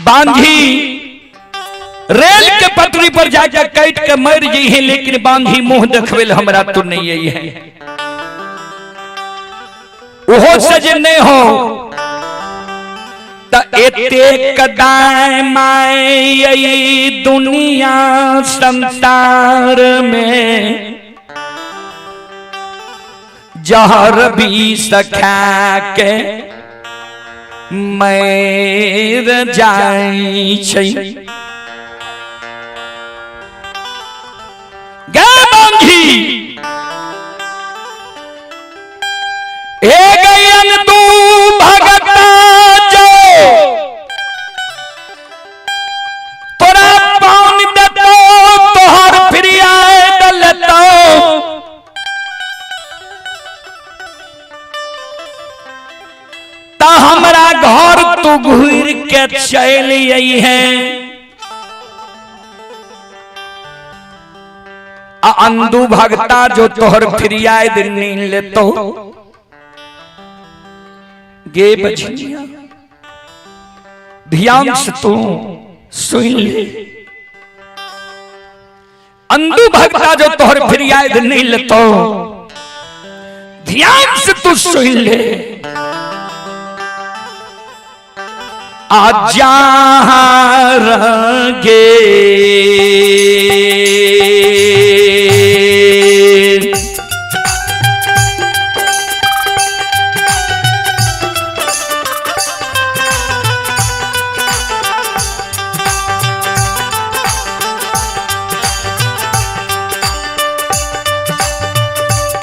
बांझी रेल के पटरी पर जाकर कट के मर गई है, लेकिन बांझी मुंह देखबेल हमरा तो नहीं आई है। ओहो सजन नहीं हो एतेक दायमाई दुनिया संसार में जहर भी सखा के मर जाई छै। गे बांझी हे गयन तू भगता तोरा पान देतो तोहर फिरियाद लेतो। ता हमरा घर तू घूर के चल आई है। अंधु भगता जो तोहर फिरियाद नहीं लेतो। गे बछिया ध्यान से तू सुन ले। अंधु भगता जो तोहर फिरियाद नहीं लेतो, ध्यान से तू सुन ले। आजा गे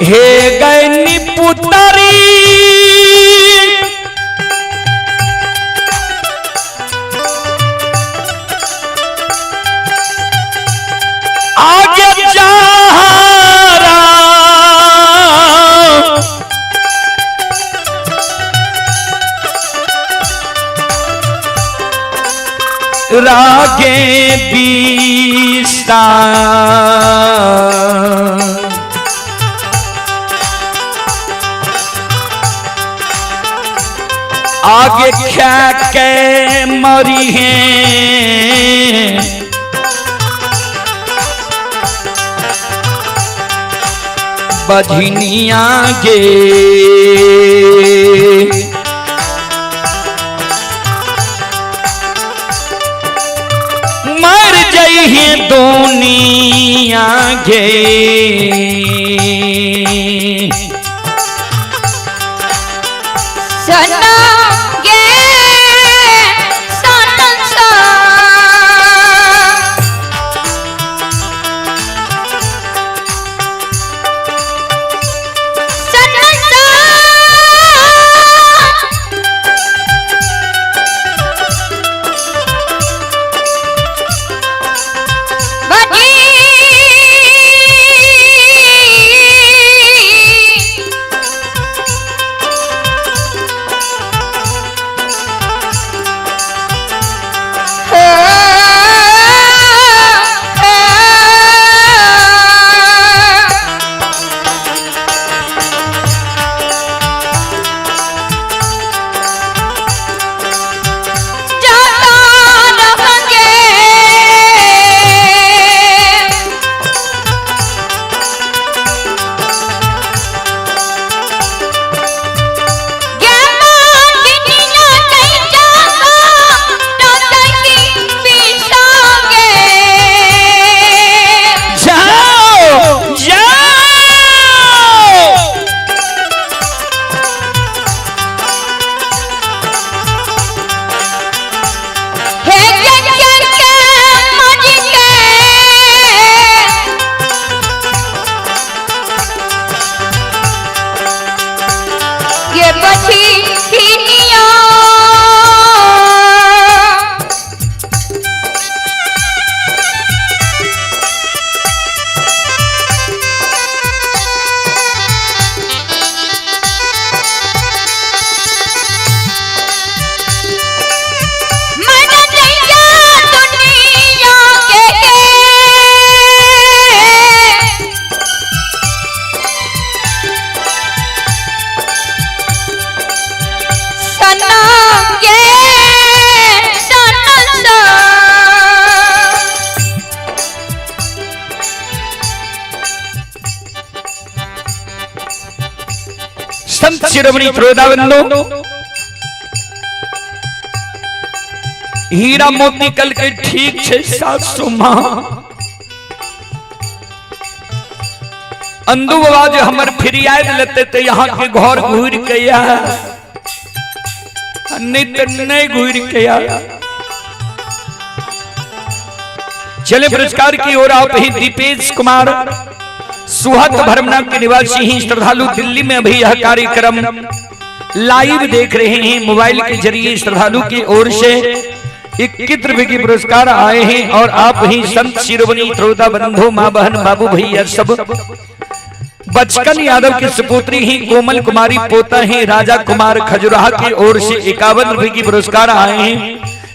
हे गैनी पुतरी आगे जहारा रागे बीसा आगे क्या के मरी है। बझनिया गे मांगे सना गे सनसा सनसा बजी संत शिरोमणि श्रोताबंधु हीरा मोती कल के ठीक 600 माह अंधु बाबा जो हमर फिरियाद लेते थे यहाँ के घर घूर गया नहीं घूर गया। चले पुरस्कार की ओर आप ही दीपेश कुमार सुहत भरमना के निवासी ही श्रद्धालु दिल्ली में अभी यह कार्यक्रम लाइव देख रहे हैं। मोबाइल के जरिए श्रद्धालु की ओर से 21 रुपए की पुरस्कार आए हैं और आप ही संत शिरोमणि श्रोता बंधु माँ बहन बाबू भैया सब बचकन यादव की सुपुत्री ही कोमल कुमारी पोता है राजा कुमार खजुराहा की ओर से 51 रुपए की पुरस्कार आए हैं।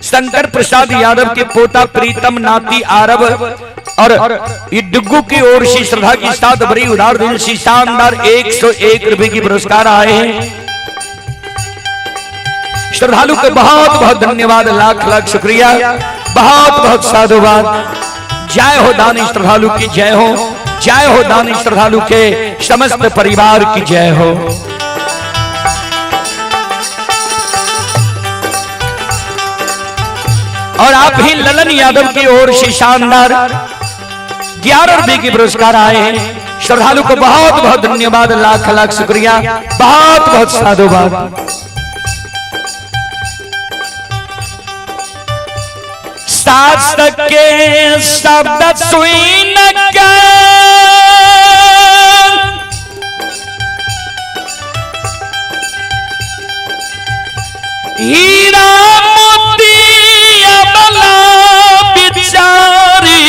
शंकर प्रसाद यादव के पोता प्रीतम नाती आरब और ये डुग्गू की ओर से श्रद्धा के साथ बड़ी उदार दिल से शानदार 101 रुपए की पुरस्कार आए हैं। श्रद्धालु को बहुत बहुत धन्यवाद, लाख लाख शुक्रिया, बहुत बहुत साधुवाद। जय हो दानी श्रद्धालु की जय हो, जय हो दानी श्रद्धालु के समस्त परिवार की जय हो। और आप ही ललन यादव की ओर से शानदार 11 रुपए की पुरस्कार आए हैं। श्रद्धालु को बहुत बहुत धन्यवाद, लाख लाख शुक्रिया, बहुत बहुत साधुवाद। शासक के शब्द सुन हीरा मोती अबला बिचारी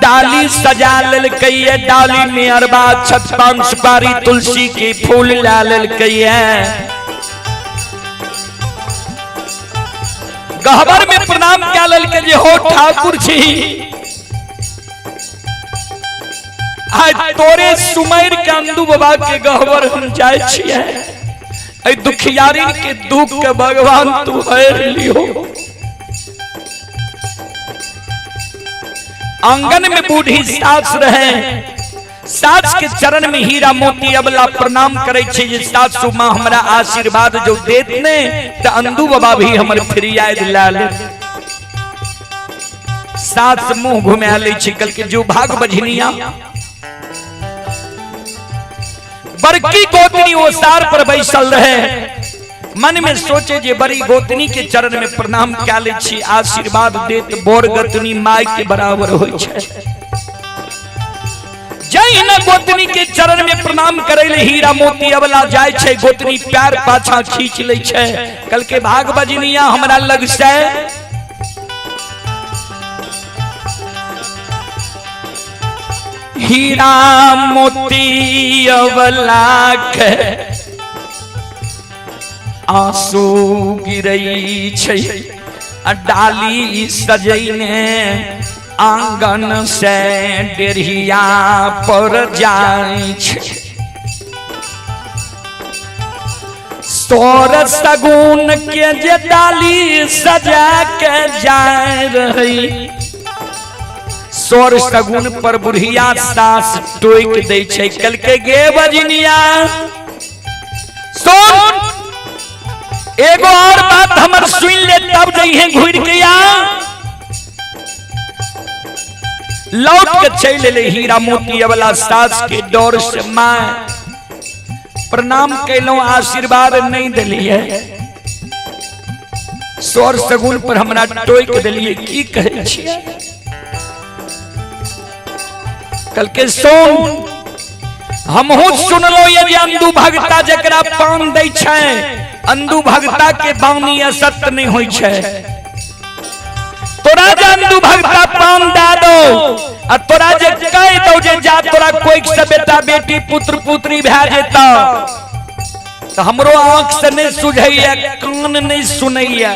डाली सजा ललकई है, डाली में अरबा छप्पन सुपारी तुलसी के फूल ला ललकई है। गहबर में प्रणाम क्या ललके हो ठाकुर जी, आज तोरे सुमैर के अंदू बाबा के गहबर हम जाए छिए। दुखियारी के दुख के भगवान तू हर लियो। आंगन में बूढ़ी सास रहे, सास के चरण में हीरा मोती अबला प्रणाम करे छे जे सासू मां हमरा आशीर्वाद जो देत ने त अंदू बाबा भी हमर फिरिया दिला ले। सास मुंह घुमा ले छी कल के जो भाग बझनिया बड़की गोतनी ओसार पर बैसल रहे, मन में सोचे जे बड़ी गोतनी के चरण में प्रणाम क्या ले छी, आशीर्वाद देत बोर गतनी माय के बराबर होय छे। जय न गोतनी के चरण में प्रणाम करे ले हीरा मोती अबला जाय छे, गोतनी प्यार पाछा खींच ले छे। कल के भाग बजनिया हमरा लग से हीरा मोती अबला के आंसू गिरई छे, डाली सजैने आंगन से डेरिया पर जाय छे। सोर सगुन के जे डाली सजा के जाय रही, सोर सगुन पर बुढ़िया सास टोक दे छे। कल के गे बजनिया सुन, एगो और बात हमर सुन ले तब जइहे घुर के आ लौट के चल ले। हीरा मोती अबला सास के डर से मां प्रणाम कैलो, आशीर्वाद नहीं दिलिए, सोर सगुन पर हमरा टोक दिलिए, की कहे छिए। कल के सोन हमहू सुनलो ये अंधु भगता जकरा पान दै छै, अंधु भगता के बानी असत नहीं होय छै। तोरा जे अंधु भगता पान दे दो आ तोरा जे कह दो जे जा तोरा कोई से बेटा बेटी पुत्र पुत्री भै जेता, तो हमरो आंख से नहीं सुझैया, कान नहीं सुनैया,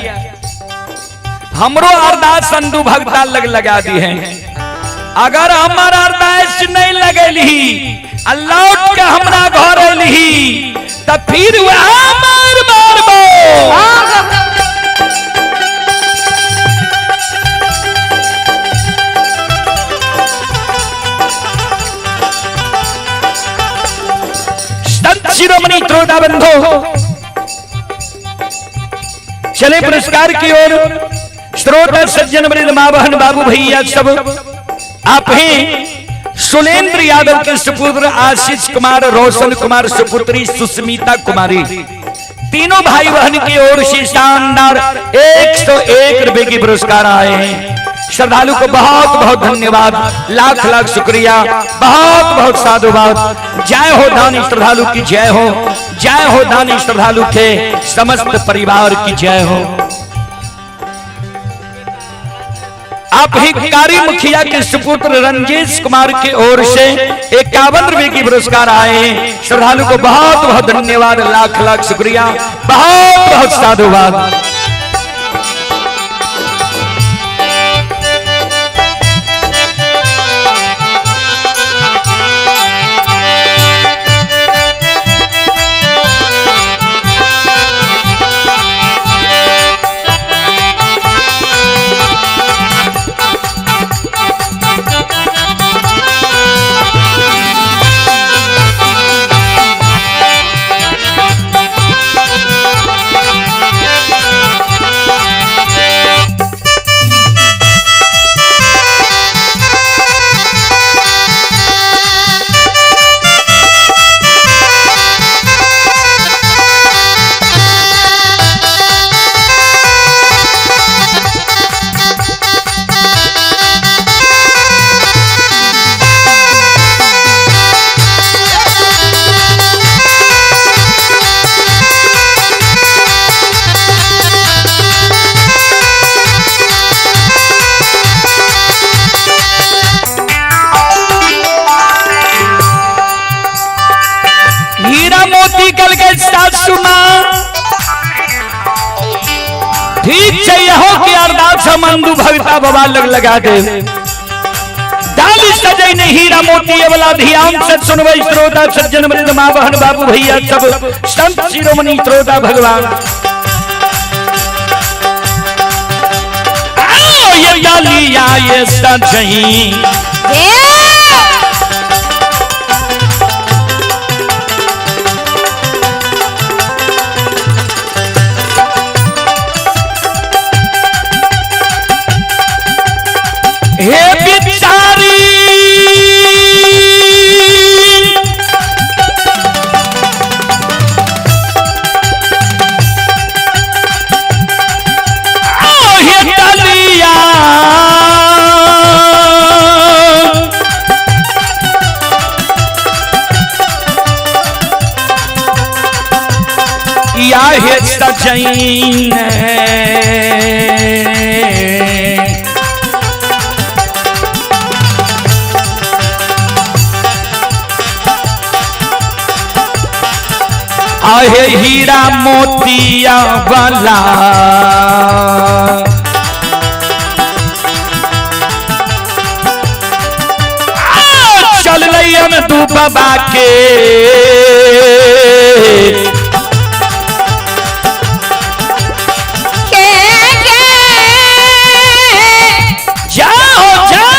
हमरो अरदास अंधु भगता लगा दी है। अगर हमार अरदास नहीं लगेली लौट के हमरा घर अली तो फिर वह मार मारबो। संत शिरोमणि त्रोदा बंधो चले पुरस्कार की ओर। श्रोता सज्जन वृंद मां बहन बाबू भैया सब आप हैं सुलेंद्र यादव के सुपुत्र आशीष कुमार, रोशन कुमार सुपुत्री सुस्मिता कुमारी, तीनों भाई बहन की ओर से शानदार 101 रुपए की पुरस्कार आए हैं। श्रद्धालु को बहुत बहुत धन्यवाद, लाख लाख शुक्रिया, बहुत बहुत साधुवाद। जय हो दानी श्रद्धालु की जय हो, जय हो दानी श्रद्धालु के समस्त परिवार की जय हो। आप हिकारी मुखिया के सुपुत्र रंजेश कुमार की ओर से 51 रुपए की पुरस्कार आए हैं। श्रद्धालु को बहुत बहुत धन्यवाद, लाख लाख शुक्रिया, बहुत बहुत साधुवाद। ठीक चाहिए कि अरदास हम अंधु भगता बाबा लगा दे। डाली सजई ने हीरा मोती वाला ध्यान से सुनवे श्रोता सज्जन वृंद मां बहन बाबू भैया सब संत शिरोमणि श्रोता भगवान। आओ ये डालिया ये सजई चैन आहे हीरा मोतिया वाला चल लैयन तू बाबा के जाओ जाओ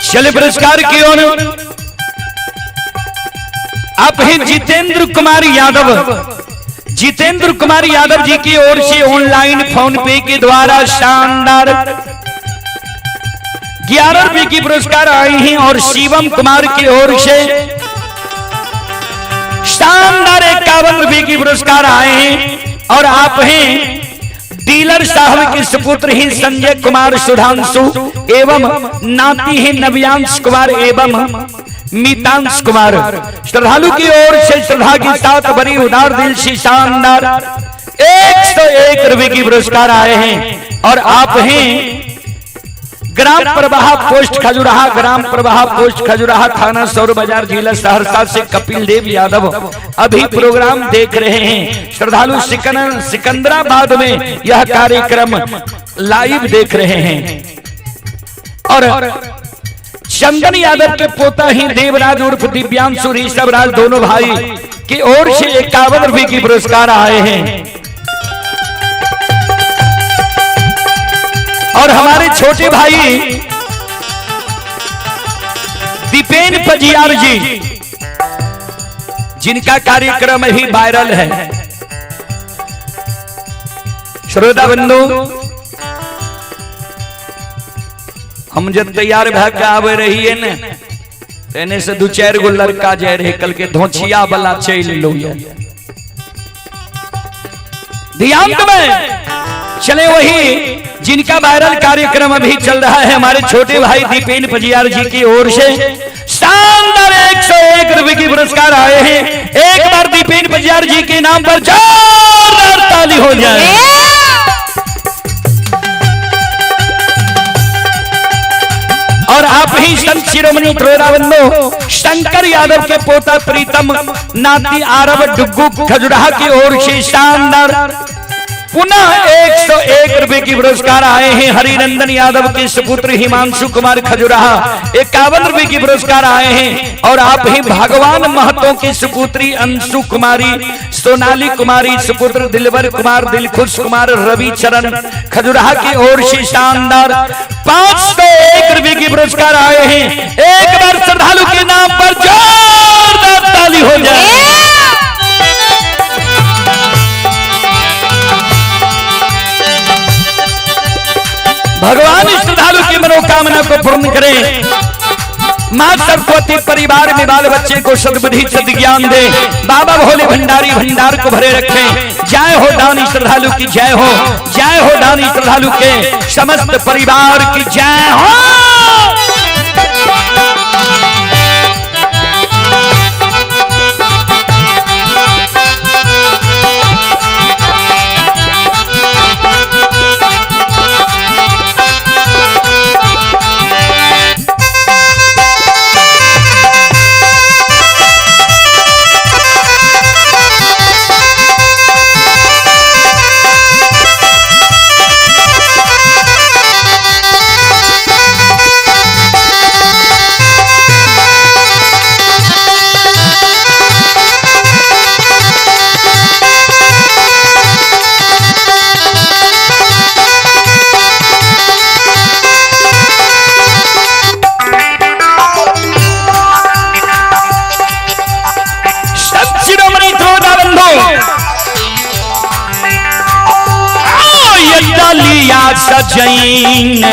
चले पुरस्कार की ओर आप हैं जितेंद्र कुमार यादव। जितेंद्र कुमार यादव जी की ओर से ऑनलाइन फोन पे के द्वारा शानदार 11 रुपए की पुरस्कार आए हैं और शिवम कुमार की ओर से शानदार 51 रुपए की पुरस्कार आए हैं और आप हैं डीलर साहब के सुपुत्र ही संजय कुमार सुधांशु एवं नाती है नव्यांश कुमार एवं मीतांश कुमार। श्रद्धालु की ओर से श्रद्धा के साथ बड़ी उदार दिल से शानदार 101 रुपए की पुरस्कार आए हैं और आप हैं ग्राम प्रवाह पोस्ट खजुराहा, ग्राम प्रवाह पोस्ट खजुराहा, थाना सौर बाजार, जिला सहरसा से कपिल देव यादव अभी प्रोग्राम देख रहे हैं। श्रद्धालु सिकंदराबाद में यह कार्यक्रम लाइव देख रहे हैं और चंदन यादव के पोता ही देवराज उर्फ दिव्यांशु ऋषभ राज दोनों भाई की ओर से 51 रुपए की पुरस्कार आए हैं और हमारे छोटे भाई दीपेन पजियार जी जिनका कार्यक्रम ही वायरल है। श्रोता बंधु हम जब तैयार भाग आवे रही है न तेने से 2-4 गो लड़का जाए रहे कल के धोचिया वाला चल लो ध्यान में चले वही जिनका वायरल कार्यक्रम अभी चल रहा है हमारे छोटे भाई दीपेन पजियार जी की ओर से शानदार 101 रुपए की पुरस्कार आए हैं। एक बार दीपेन पजियार जी के नाम पर जोरदार ताली हो जाए। और आप ही संत शिरोमणि प्रोराबंदो शंकर यादव के पोता प्रीतम नाती आरब डुग्गू खजुराहा की ओर से शानदार पुनः 101 रुपए की पुरस्कार आए हैं। हरिनंदन यादव के सुपुत्र हिमांशु कुमार खजुराहा 51 रुपए की पुरस्कार आए हैं और आप ही भगवान महतो की सुपुत्री अंशु कुमारी, सोनाली कुमारी, सुपुत्र दिलवर कुमार, दिलखुश कुमार, रवि चरण खजुराहा की ओर से शानदार 501 रुपए की पुरस्कार आए हैं। एक बार श्रद्धालु के नाम पर जोरदार ताली हो जाए। भगवान श्रद्धालु की मनोकामना को पूर्ण करें। माँ सरस्वती परिवार में बाल बच्चे को सद्बुद्धि सद्ज्ञान दे। बाबा भोले भंडारी भंडार को भरे रखें। जय हो दानी श्रद्धालु की जय हो, जय हो दानी श्रद्धालु के समस्त परिवार की जय हो। लिया सजैन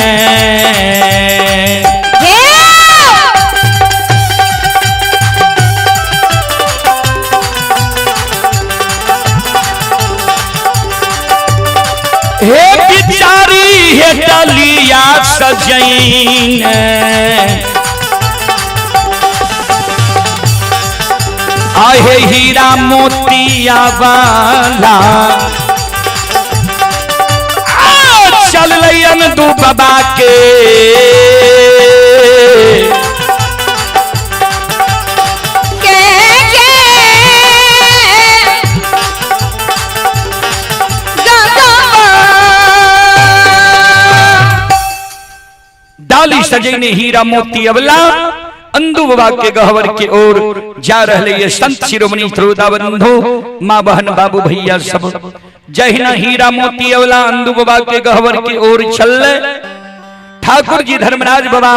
हे बिचारी हे डलिया सजैन आहे हीरा मोतिया वाला चल लयन दू बाबा के डाली सजैने हीरा मोती अवला अंदू बाबा के गहवर के ओर जा रहे संत शिरोमणि श्रोताबंधु माँ बहन बाबू भैया सब जहिना हीरा मोती अवला अंदू बाबा के गहवर की ओर चल। ठाकुर जी धर्मराज बाबा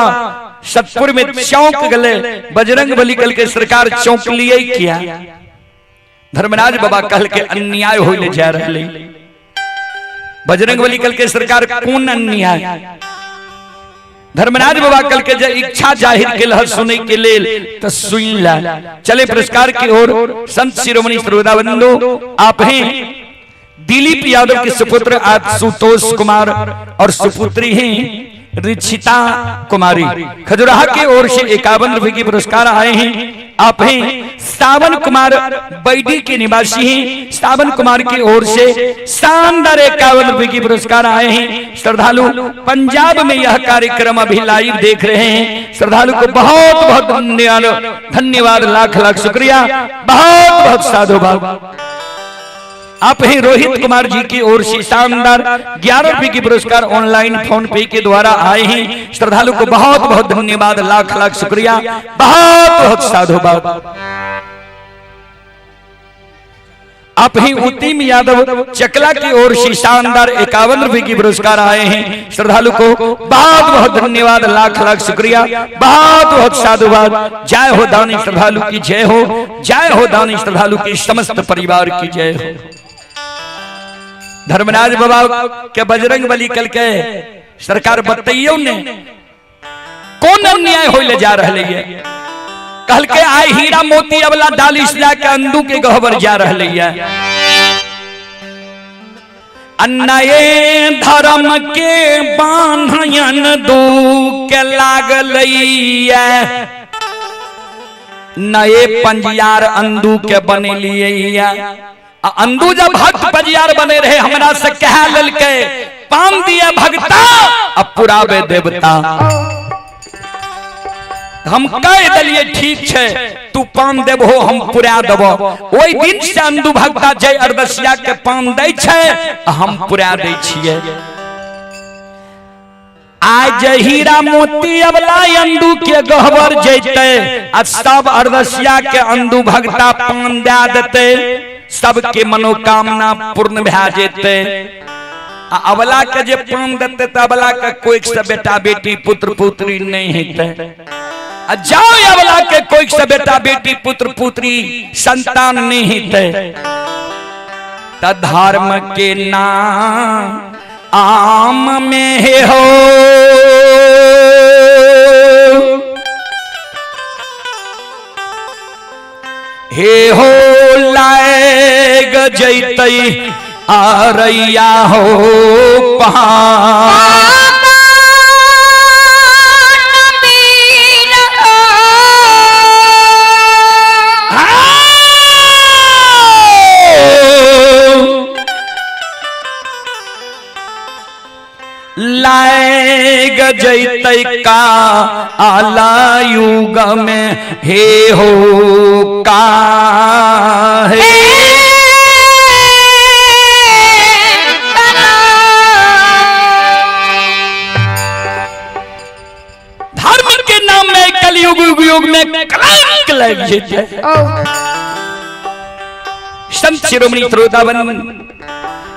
सतपुर में चौंक गले। बजरंग बली कल के सरकार चौंक लिए किया। धर्मराज बाबा कल के अन्याय होले जा रहे। बजरंग बली कल के सरकार कौन अन्याय? धर्मराज बाबा कल के इच्छा जाहिर के सुने के लिए तो सुन ला। चले पुरस्कार की ओर। संत शिरोमणि श्रोताबंधु आप हैं दिलीप यादव के सुपुत्र आशुतोष कुमार और सुपुत्री हैं रिचिता कुमारी। खजुराहा की ओर से 51 रुपए की पुरस्कार आए हैं। आप हैं सावन कुमार बैडी के निवासी हैं। सावन कुमार की ओर से शानदार 51 रुपए की पुरस्कार आए हैं। श्रद्धालु पंजाब में यह कार्यक्रम अभी लाइव देख रहे हैं। श्रद्धालु को बहुत बहुत धन्यवाद, लाख लाख शुक्रिया, बहुत बहुत साधुवाद। आप हैं रोहित कुमार जी की ओर से शानदार 11 रुपए की पुरस्कार ऑनलाइन फोन पे के द्वारा आए हैं। श्रद्धालु को बहुत बहुत धन्यवाद, लाख लाख शुक्रिया, बहुत बहुत साधुवाद। आप हैं उतिम यादव चकला की ओर से शानदार 51 रुपए की पुरस्कार आए हैं। श्रद्धालु को बहुत बहुत धन्यवाद, लाख लाख शुक्रिया, बहुत बहुत साधुवाद। जय हो दानी श्रद्धालु की जय हो, जय हो दानी श्रद्धालु की समस्त परिवार की जय हो। धर्मराज बाबा के बजरंग बली कल के सरकार बतैयो ने कौन अन्याय होले जा रहे है। कल के आए हीरा मोती अवला डाली सिला के अंदू के गहवर जा रहे है। अन्नये धर्म के बांधन दू के लागलैया नए पंजियार अंदू के बने लिए। अंदू जब भक्त पंजियार बने रहे हमरा से कह लल के पाम दिया भगता अब पुरावे देवता। हम कह दिलिए ठीक है तू पान देबो हम पुरा देबो। ओई दिन से अंदू भगता जय अरदसिया के पान दै छै हम पुरा दै छियै। आज हीरा मोती अवला अंदू के गहवर जैते आ सब अरदसिया के अंदू भगता पान दे देते, सबके मनोकामना पूर्ण भै जेते। अवला के जे पान देते तो अवला के कोई से बेटा बेटी पुत्र पुत्री नहीं हेते। जाओ अवला के कोई से बेटा बेटी पुत्र पुत्री संतान नहीं हेते। त धर्म के नाम आम में हो हे हो लाएग जैतई आरैया हो पहाड़ लाएग जैतई का आला युग में हे हो का है धर्म के नाम में कलयुग युग में कलंक लग जाए। संत शिरोमणि श्रोतावन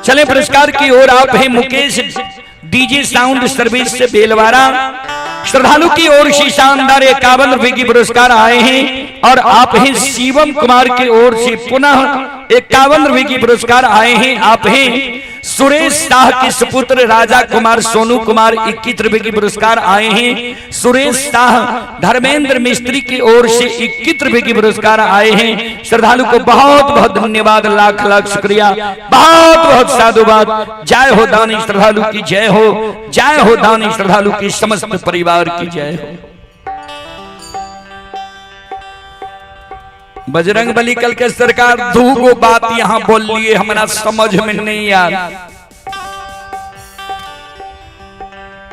चले पुरस्कार की ओर। आप हैं मुकेश डीजे साउंड सर्विस से बेलवारा। श्रद्धालु की ओर से शानदार 51 रुपए की पुरस्कार आए हैं और आप हैं शिवम कुमार की ओर से पुनः 51 रुपए की पुरस्कार आए हैं। आप हैं सुरेश शाह के सुपुत्र राजा कुमार सोनू कुमार 21 रुपए की पुरस्कार आए हैं। सुरेश शाह धर्मेंद्र मिस्त्री की ओर से 21 रुपए की पुरस्कार आए हैं। श्रद्धालु को बहुत बहुत धन्यवाद, लाख लाख शुक्रिया, बहुत बहुत साधुवाद। जय हो दानी श्रद्धालु की जय हो, जय हो दानी श्रद्धालु की समस्त परिवार की जय हो। बजरंग बली कल के सरकार दो बात यहां बोल लिए हमारा समझ में नहीं यार।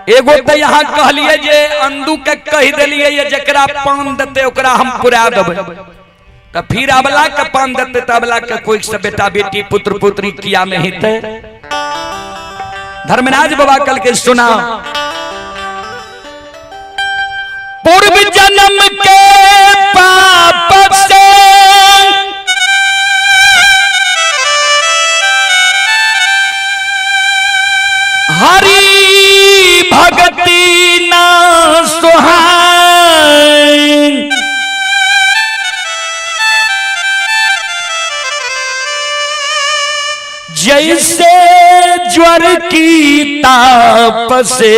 एगो तो यहाँ कह लिए जे अंधु के कह दिलिए ये जकरा पान देते ओकरा हम पुरा देबे, तो फिर अबला के पान देते तो अबला के कोई से बेटा बेटी पुत्र पुत्री किया में हिते। धर्मराज बाबा कल के सुना पूर्व जन्म के पाप से हरि भक्ति ना सुहाई, जैसे ज्वर की ताप से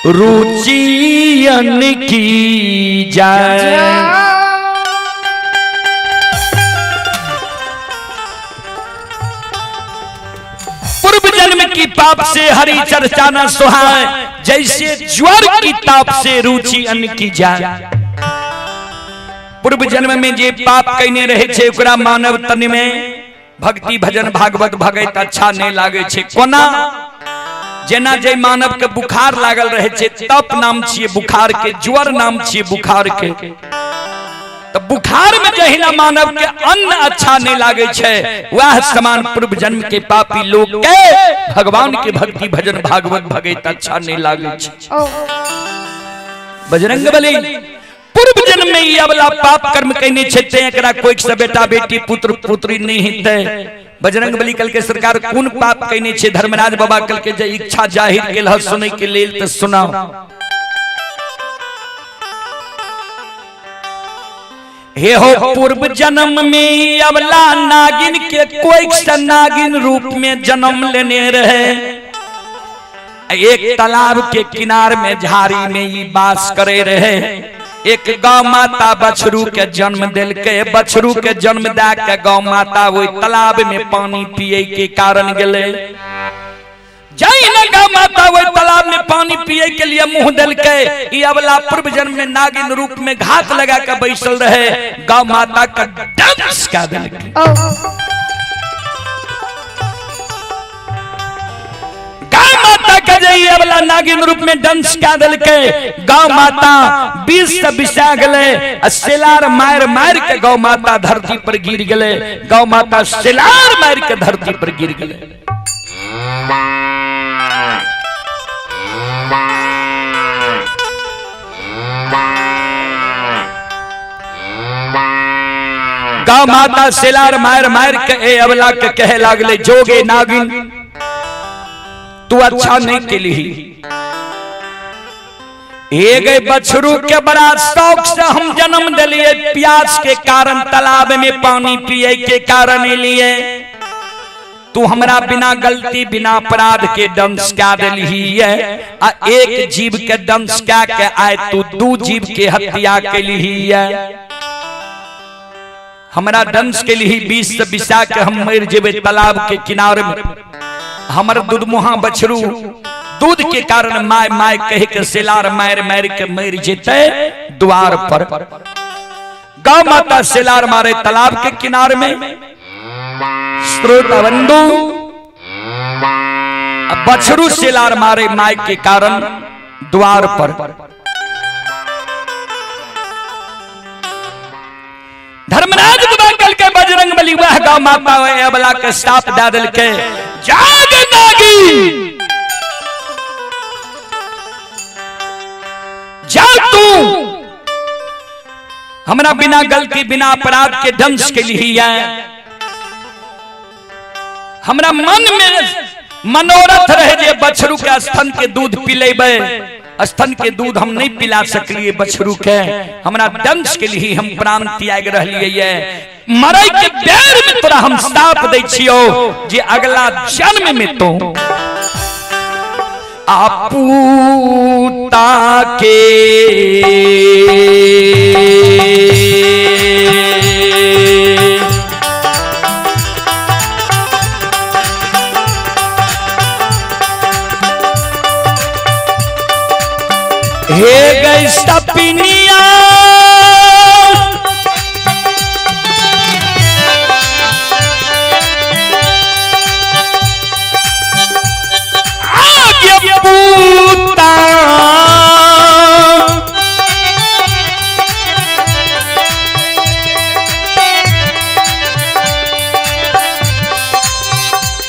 रुचि अन्न की जाए। पूर्व जन्म की पाप से हरि चर्चा न सुहाए, जैसे ज्वर की ताप से रुचि अन्न की जाए। पूर्व जन्म में जे पाप कहने रहे छे ओकरा मानव तन में भक्ति भजन भागवत भगत अच्छा नहीं लागे छे। कोना जेना जे मानव के बुखार लागल रहे छे, तप नाम छिए बुखार के, ज्वर नाम छिए बुखार के। तो बुखार में जहिना मानव के अन्न अच्छा नहीं लागे छे, वह समान पूर्व जन्म के पापी लोग के भगवान के भक्ति भजन भागवत भगत अच्छा नहीं लागे छे। बजरंग बली पूर्व जन्म में ये वाला पाप कर्म कहने छे, एकरा कोई से बेटा बेटी पुत्र पुत्री नहीं हिते। बजरंग बली कल के सरकार कौन पाप कहने छे? धर्मराज बाबा कल के इच्छा जाहिर के लह सुने के लेल तो सुनाओ। हे हो पूर्व जन्म में अवला नागिन के कोई सा नागिन रूप में जन्म लेने रहे। एक तालाब के किनार में झाड़ी में ये बास करे रहे। एक गौ माता बछरू के जन्म दिल के, बछरू के जन्म दे के गौ माता वो तालाब में पानी पिए के कारण गले। जय न गौ माता वो तालाब में पानी पिए के लिए मुंह दिल के, ये अवला पूर्व जन्म में नागिन रूप में घात लगा के बैसल रहे। गौ माता का डंस का दिल के वाला नागिन रूप में दंश का दल के गौ माता 20 से बिसा गले। सिलार मार मार के गौ माता धरती पर गिर गले। गौ माता सिलार मार के धरती पर गिर गले। गौ माता सिलार मार मार के ए अबला के कहे लागले, जोगे नागिन तू अच्छा नहीं के लिए गए बछरू के बड़ा शौक से हम जन्म दिलिए। प्यास के कारण तालाब में पानी पिए के कारण लिए तू हमरा बिना गलती बिना अपराध के दंश क्या दिलही है आ एक जीव के दंश क्या के आए तू दू जीव के हत्या के लिए है हमरा दंश के लिए 20 से बिसा के हम मर जेबे तालाब के किनारे में हमर दुधमुहा बछरू दूध के कारण माय माय कह के सिलार मार मार के मर जेते द्वार पर गौ माता सिलार मारे तालाब के किनारे में श्रोता बंधु बछरू सिलार मारे माय के कारण द्वार पर धर्मराज बुदाकल के बजरंग बली वह गौ माता अबला के साप दादल के जाग नागी जा तू हमरा बिना गलती बिना अपराध के दंश के लिए है हमरा मन में मनोरथ रहे जे बछरू के स्तन के दूध पिलेबे स्तन के दूध हम नहीं पिला सकलिए बछरू के हमरा दंश के लिए हम प्राण त्याग रहलिए मरै के बेर में तोरा हम साप दै छियो जे अगला जन्म में तो आपूता के हे गई सपिनिया आगे पूता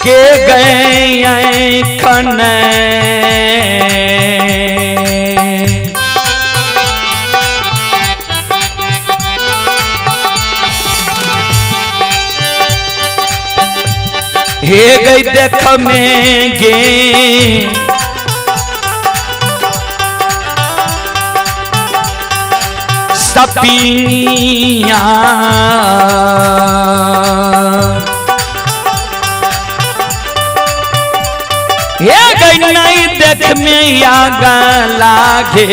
के गए खने हे गई देख में गे सपिनिया हे गई नहीं देख में आग लागे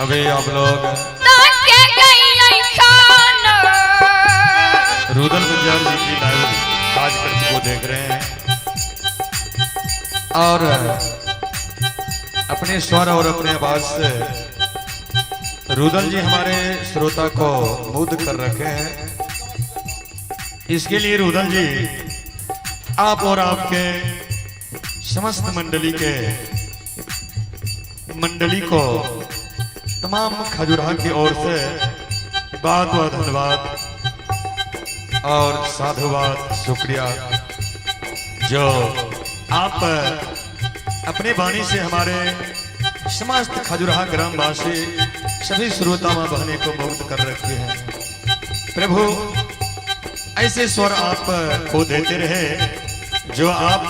अभी आप लोग रुदल गुंजार जी की लाइव कार्यक्रम को देख रहे हैं और अपने स्वर और अपने आवाज से रुदल जी हमारे श्रोता को मुग्ध कर रखे हैं। इसके लिए रुदल जी आप और आपके समस्त मंडली को तमाम खजुराह की ओर से बहुत बहुत धन्यवाद और साधुवाद शुक्रिया जो आप अपने वाणी से हमारे समस्त खजुराह ग्रामवासी सभी श्रोता माँ बहने को मुक्त कर रखे हैं। प्रभु ऐसे स्वर आप को देते रहे जो आप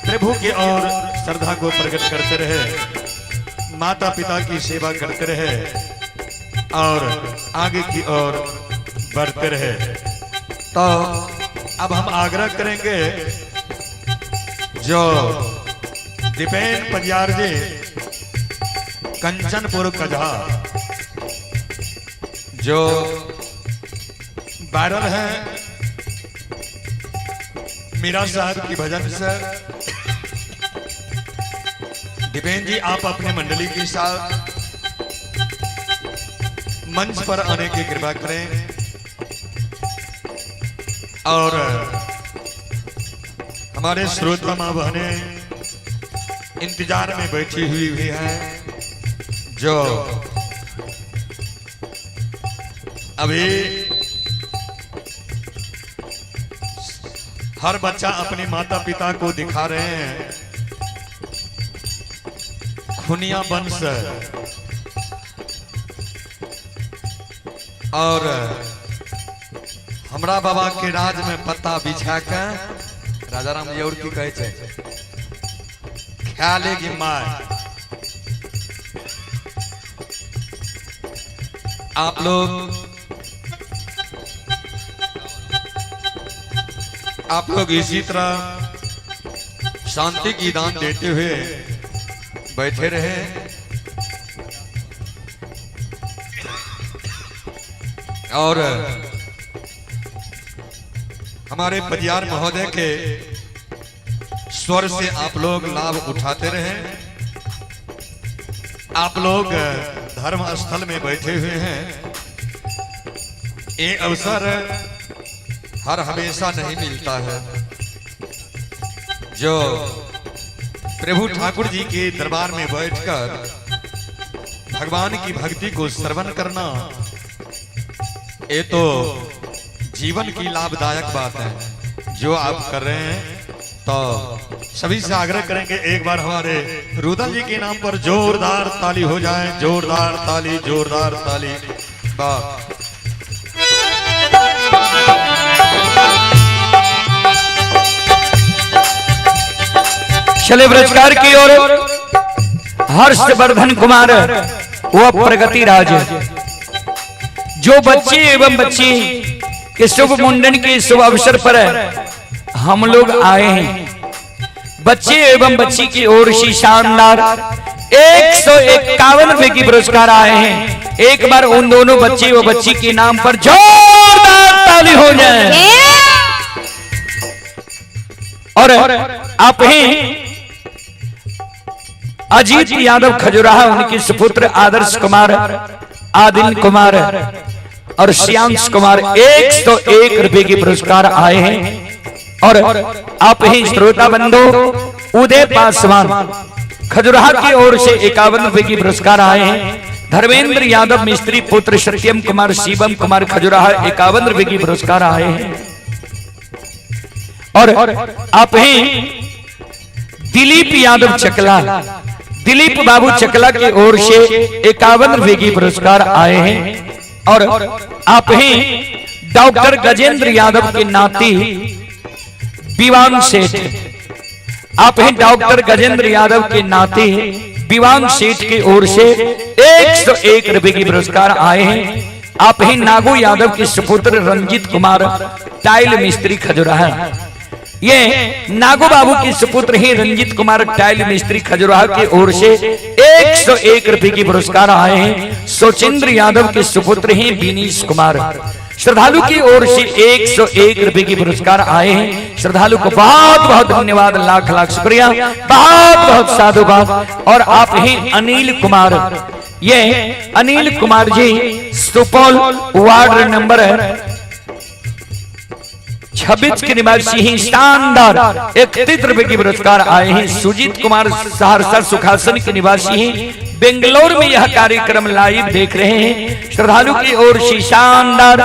प्रभु की ओर श्रद्धा को प्रकट करते रहे, माता पिता की सेवा करते रहे और आगे की ओर बढ़ते रहे। तो अब हम आग्रह करेंगे जो दीपेन पंजार जी कंचनपुर कजहा जो वायरल है मीरा साहब की भजन से। दीपेन जी आप अपने मंडली के साथ मंच पर आने की कृपा करें और हमारे श्रोता माँ बहनें इंतजार में बैठी हुई भी हैं जो अभी हर बच्चा अपने माता पिता को दिखा रहे हैं खुनिया वंश और हमरा बाबा के राज में पत्ता बिछा के राजा राम जी और की कहे छे ख्याले की माय आप लोग इसी तरह शांति की दान देते हुए बैठे रहे और हमारे पजियार महोदय के स्वर से आप लोग लाभ उठाते रहे। आप लोग धर्म स्थल में बैठे हुए हैं, ये अवसर हर हमेशा नहीं मिलता है जो प्रभु ठाकुर जी के दरबार में बैठकर भगवान की भक्ति को श्रवण करना ये तो जीवन की लाभदायक बात है जो आप कर रहे हैं। तो सभी से आग्रह करेंगे एक बार हमारे रुदल जी के नाम पर जोरदार ताली हो जाए, जोरदार ताली, जोरदार ताली। वाह चले पुरस्कार की ओर हर्षवर्धन कुमार वो प्रगति राज जो बच्चे एवं बच्ची के शुभ मुंडन के शुभ अवसर पर हम लोग आए हैं। बच्चे एवं बच्ची की ओर से शानदार 151 रुपए की पुरस्कार आए हैं। एक बार उन दोनों बच्चे व बच्ची के नाम पर जोरदार ताली हो जाए। और आप हैं अजीत यादव खजुराहा, उनके सुपुत्र आदर्श कुमार, आदिल कुमार और श्यांश कुमार 101 रुपए के पुरस्कार आए हैं। और आप ही श्रोता बंधु उदय पासवान खजुराहा की ओर से 51 रुपए की पुरस्कार आए हैं। धर्मेंद्र यादव मिस्त्री पुत्र सत्यम कुमार, शिवम कुमार खजुराहा 51 रुपए की पुरस्कार आए हैं। और आप ही दिलीप यादव चकला, दिलीप बाबू चकला की ओर से 51 रुपए की पुरस्कार आए हैं। और आप ही डॉक्टर गजेंद्र यादव के नाती विवान सेठ, आप ही डॉक्टर गजेंद्र यादव के नाती विवान सेठ की ओर से 101 रुपए की पुरस्कार आए हैं। आप ही नागू यादव के सुपुत्र रंजीत कुमार टाइल मिस्त्री खजुराहा, ये नागो बाबू के सुपुत्र ही रंजीत कुमार टाइल मिस्त्री खजुराहा की ओर से 101 रुपए की पुरस्कार आए हैं। सोचेंद्र यादव के सुपुत्र ही विनीश कुमार, श्रद्धालु की ओर से 101 रुपए की पुरस्कार आए हैं। श्रद्धालु को बहुत बहुत धन्यवाद, लाख लाख शुक्रिया, बहुत बहुत साधुवाद। और आप ही अनिल कुमार, ये अनिल कुमार जी सुपौल वार्ड नंबर 26 के निवासी ही शानदार 31 रुपए की पुरस्कार आए हैं। सुजीत कुमार सहरसा सुखासन के निवासी ही बेंगलोर में यह कार्यक्रम लाइव देख रहे हैं। श्रद्धालु की ओर से शानदार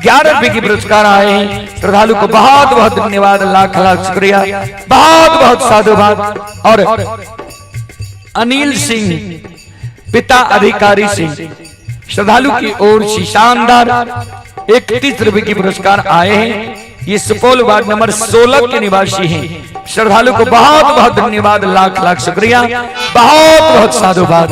11 रुपए की पुरस्कार आए हैं। श्रद्धालु को बहुत बहुत धन्यवाद, लाख लाख शुक्रिया, बहुत बहुत साधुवाद। और अनिल सिंह पिता अधिकारी सिंह, श्रद्धालु की ओर से शानदार 31 रुपए की पुरस्कार आए हैं। ये सुपौल वार्ड नंबर 16 के निवासी हैं। श्रद्धालु को बहुत बहुत धन्यवाद, लाख लाख शुक्रिया, बहुत बहुत साधुवाद।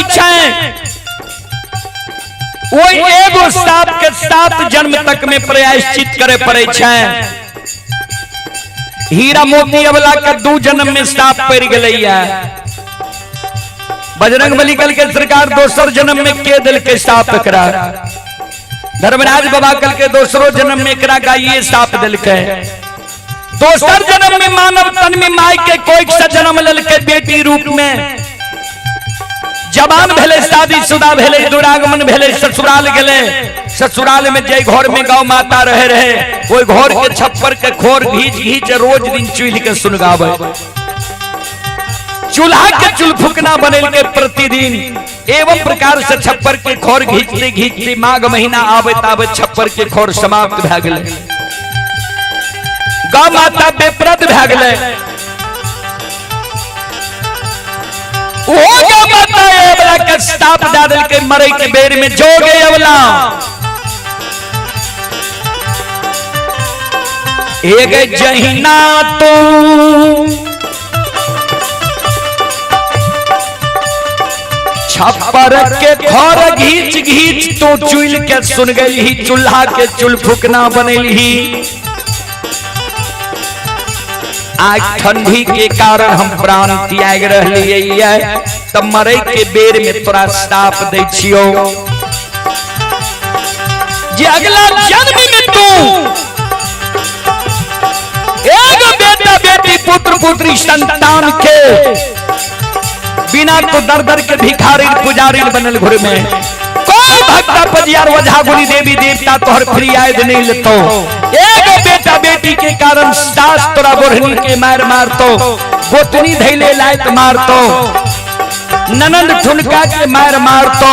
छे वो एगो साप के 7 जन्म तक में प्रायश्चित करे पड़े छे। हीरा मोती अवला के 2 जन्म में साप पड़ गलैया। बजरंगबली कल के सरकार दोसर जन्म में के दिल के साप एकरा। धर्मराज बाबा कल के दोसरो जन्म में एकरा गाइए साप दिल के। दोसर जन्म में मानव तन में माई के कोई सा जन्म लल के बेटी रूप में। जवान भेले, शादीशुदा भेले, दुरागमन भेले, ससुराल गेले। ससुराल में जे घर में गौ माता रहे वो घर के छप्पर के खोर घींच घींच रोज दिन चूल्ह के सुनगावे। चूल्हा के चूल फुकना बनेल के प्रतिदिन एवं प्रकार से छप्पर के खोर घींचते घींचते माघ महीना आवे तावे छप्पर के खोर समाप्त भ गेले। गौ माता बेप्रद भ गेले। वो गौ माता अवला के साप डाल के मरे के बेर में जोगे अवला एक जहिना तो छप्पर के खोर घींच घींच तो चूल के सुन गई ही चूल्हा के चूल फुकना बनेल ही। आज ठंडी के कारण हम प्राण त्याग रहिए तब मरे के बेर में तोरा साप दे छियो जे अगला जन्म में तू एगो बेटा बेटी पुत्र पुत्री संतान के बिना तो दर दर के भिखारी पुजारी बनल घर में कोई भक्ता पजियार वझा गुनी देवी देवता तोहर फरियाद नहीं लेतो। एगो बेटा बेटी के कारण सास तोरा बोरहनी के मार मारतो, गोतनी धैले लायत मारतो, ननंद ठुनका के मार मारतो,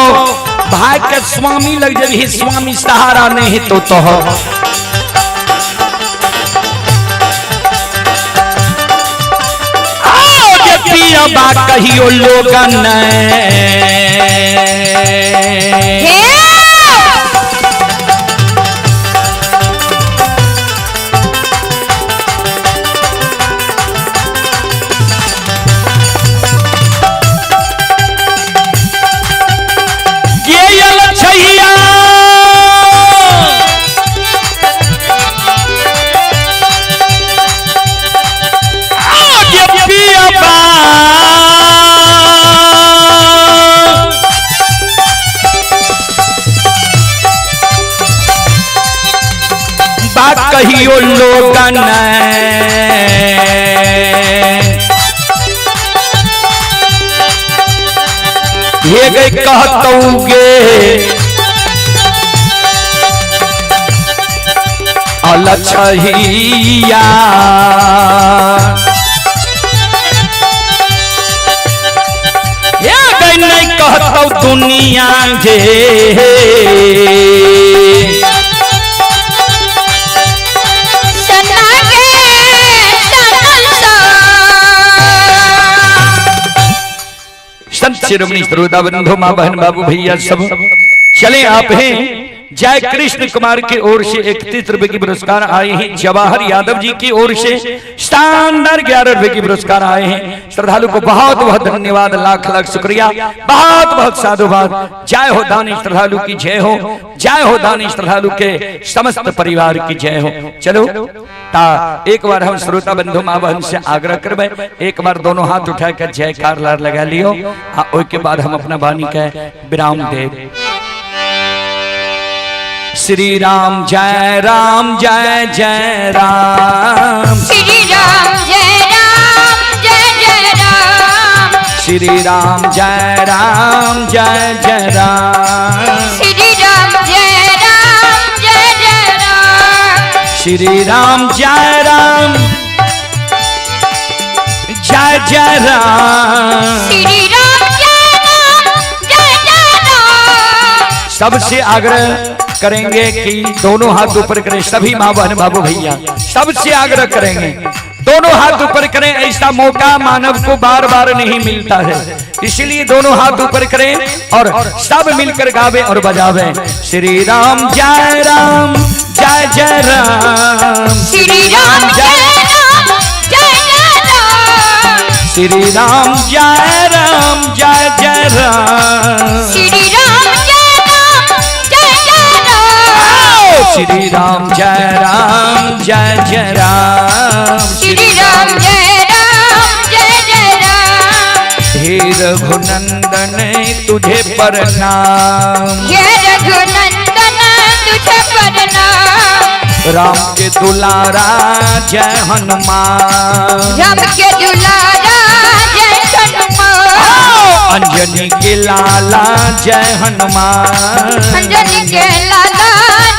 भाई के स्वामी लग जब ही स्वामी सहारा नहीं तो पिया बा कहियो लोगन कहियो लोगन ये गए कहतोगे अलछहिया ये गए नहीं कहतो दुनिया गे शिरोमणि श्रोता बंधु मां बहन बाबू भैया सब चले आप हैं। जय कृष्ण कुमार की ओर से 31 रुपए की पुरस्कार आए हैं। जवाहर यादव जी की ओर से शानदार 11 रुपए की पुरस्कार आए हैं। श्रद्धालु को बहुत बहुत धन्यवाद, लाख लाख शुक्रिया, बहुत बहुत साधुवाद। जय हो दानी श्रद्धालु की जय हो, जय हो दानी श्रद्धालु के समस्त परिवार की जय हो। चलो ता एक बार हम श्रोता बंधु मां बहन से आग्रह करबे, एक बार दोनों हाथ उठाकर जयकार लार लगा लियो। उसके बाद हम अपना वाणी के विराम देव। श्री राम जय जय राम, श्री राम जय जय राम, श्री राम जय जय राम, श्री राम जय जय राम, श्री राम जय जय राम, श्री राम जय राम। सबसे आग्रह करेंगे कि दोनों हाथ ऊपर करें, सभी माँ बहन बाबू भैया सबसे आग्रह करेंगे दोनों हाथ ऊपर करें। ऐसा मौका मानव को बार बार नहीं मिलता है, इसलिए दोनों हाथ ऊपर करें और सब मिलकर गावे और बजावे। श्री राम जय जय राम, श्री राम जय जय राम, श्री राम जय राम जय जय राम श्री राम जय राम श्री राम जय राम जय जय राम श्री राम जय राम हे रघुनंदन तुझे प्रणाम हे रघुनंदन तुझे प्रणाम राम के दुलारा जय हनुमान राम के दुलारा जय हनुमान अंजनी के लाला जय हनुमान अंजनी के लाला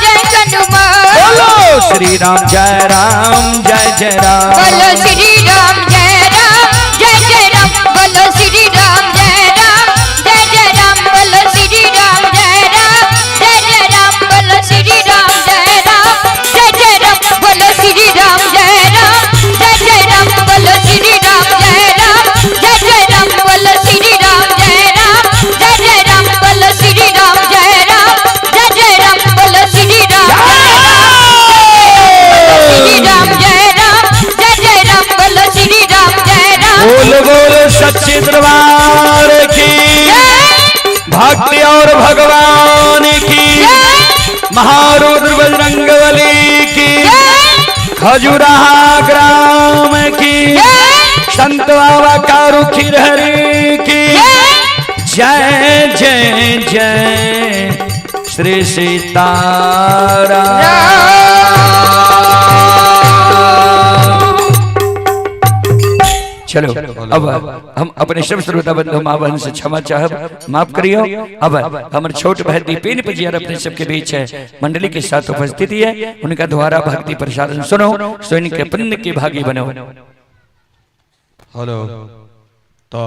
जय हनुमान बोलो श्री राम जय राम जय जय राम बोलो श्री राम जय राम जय जय राम बोलो श्री राम जय राम जय जय राम बोलो श्री राम जय राम जय जय राम बोलो श्री राम जय राम जय जय राम बोलो श्री राम जय राम जय जय राम बोलो श्री राम जय राम जय जय राम बोलो श्री राम जय राम जय जय राम बोलो श्री राम जय राम जय जय राम बोलो श्री राम श्री राम जय राम जय जय राम बोलो श्री राम जय राम बोल बोल सच्चे दरबार की भक्ति और भगवान की महारुद्र बजरंगबली की खजुराहा ग्राम की संत बाबा कारुखी हरि की जय जय जय श्री सीताराम। चलो अब हम अपने सब श्रोता बंधु माँ बहन से क्षमा चाहब माफ करियो। अब हमारे छोट भाई दीपेन पजियार अपने सबके बीच है मंडली के साथ उपस्थिति है, उनका द्वारा भक्ति प्रसारण सुनो, सुन के पुण्य के भागी बनो। हेलो, तो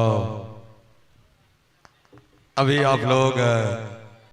अभी आप लोग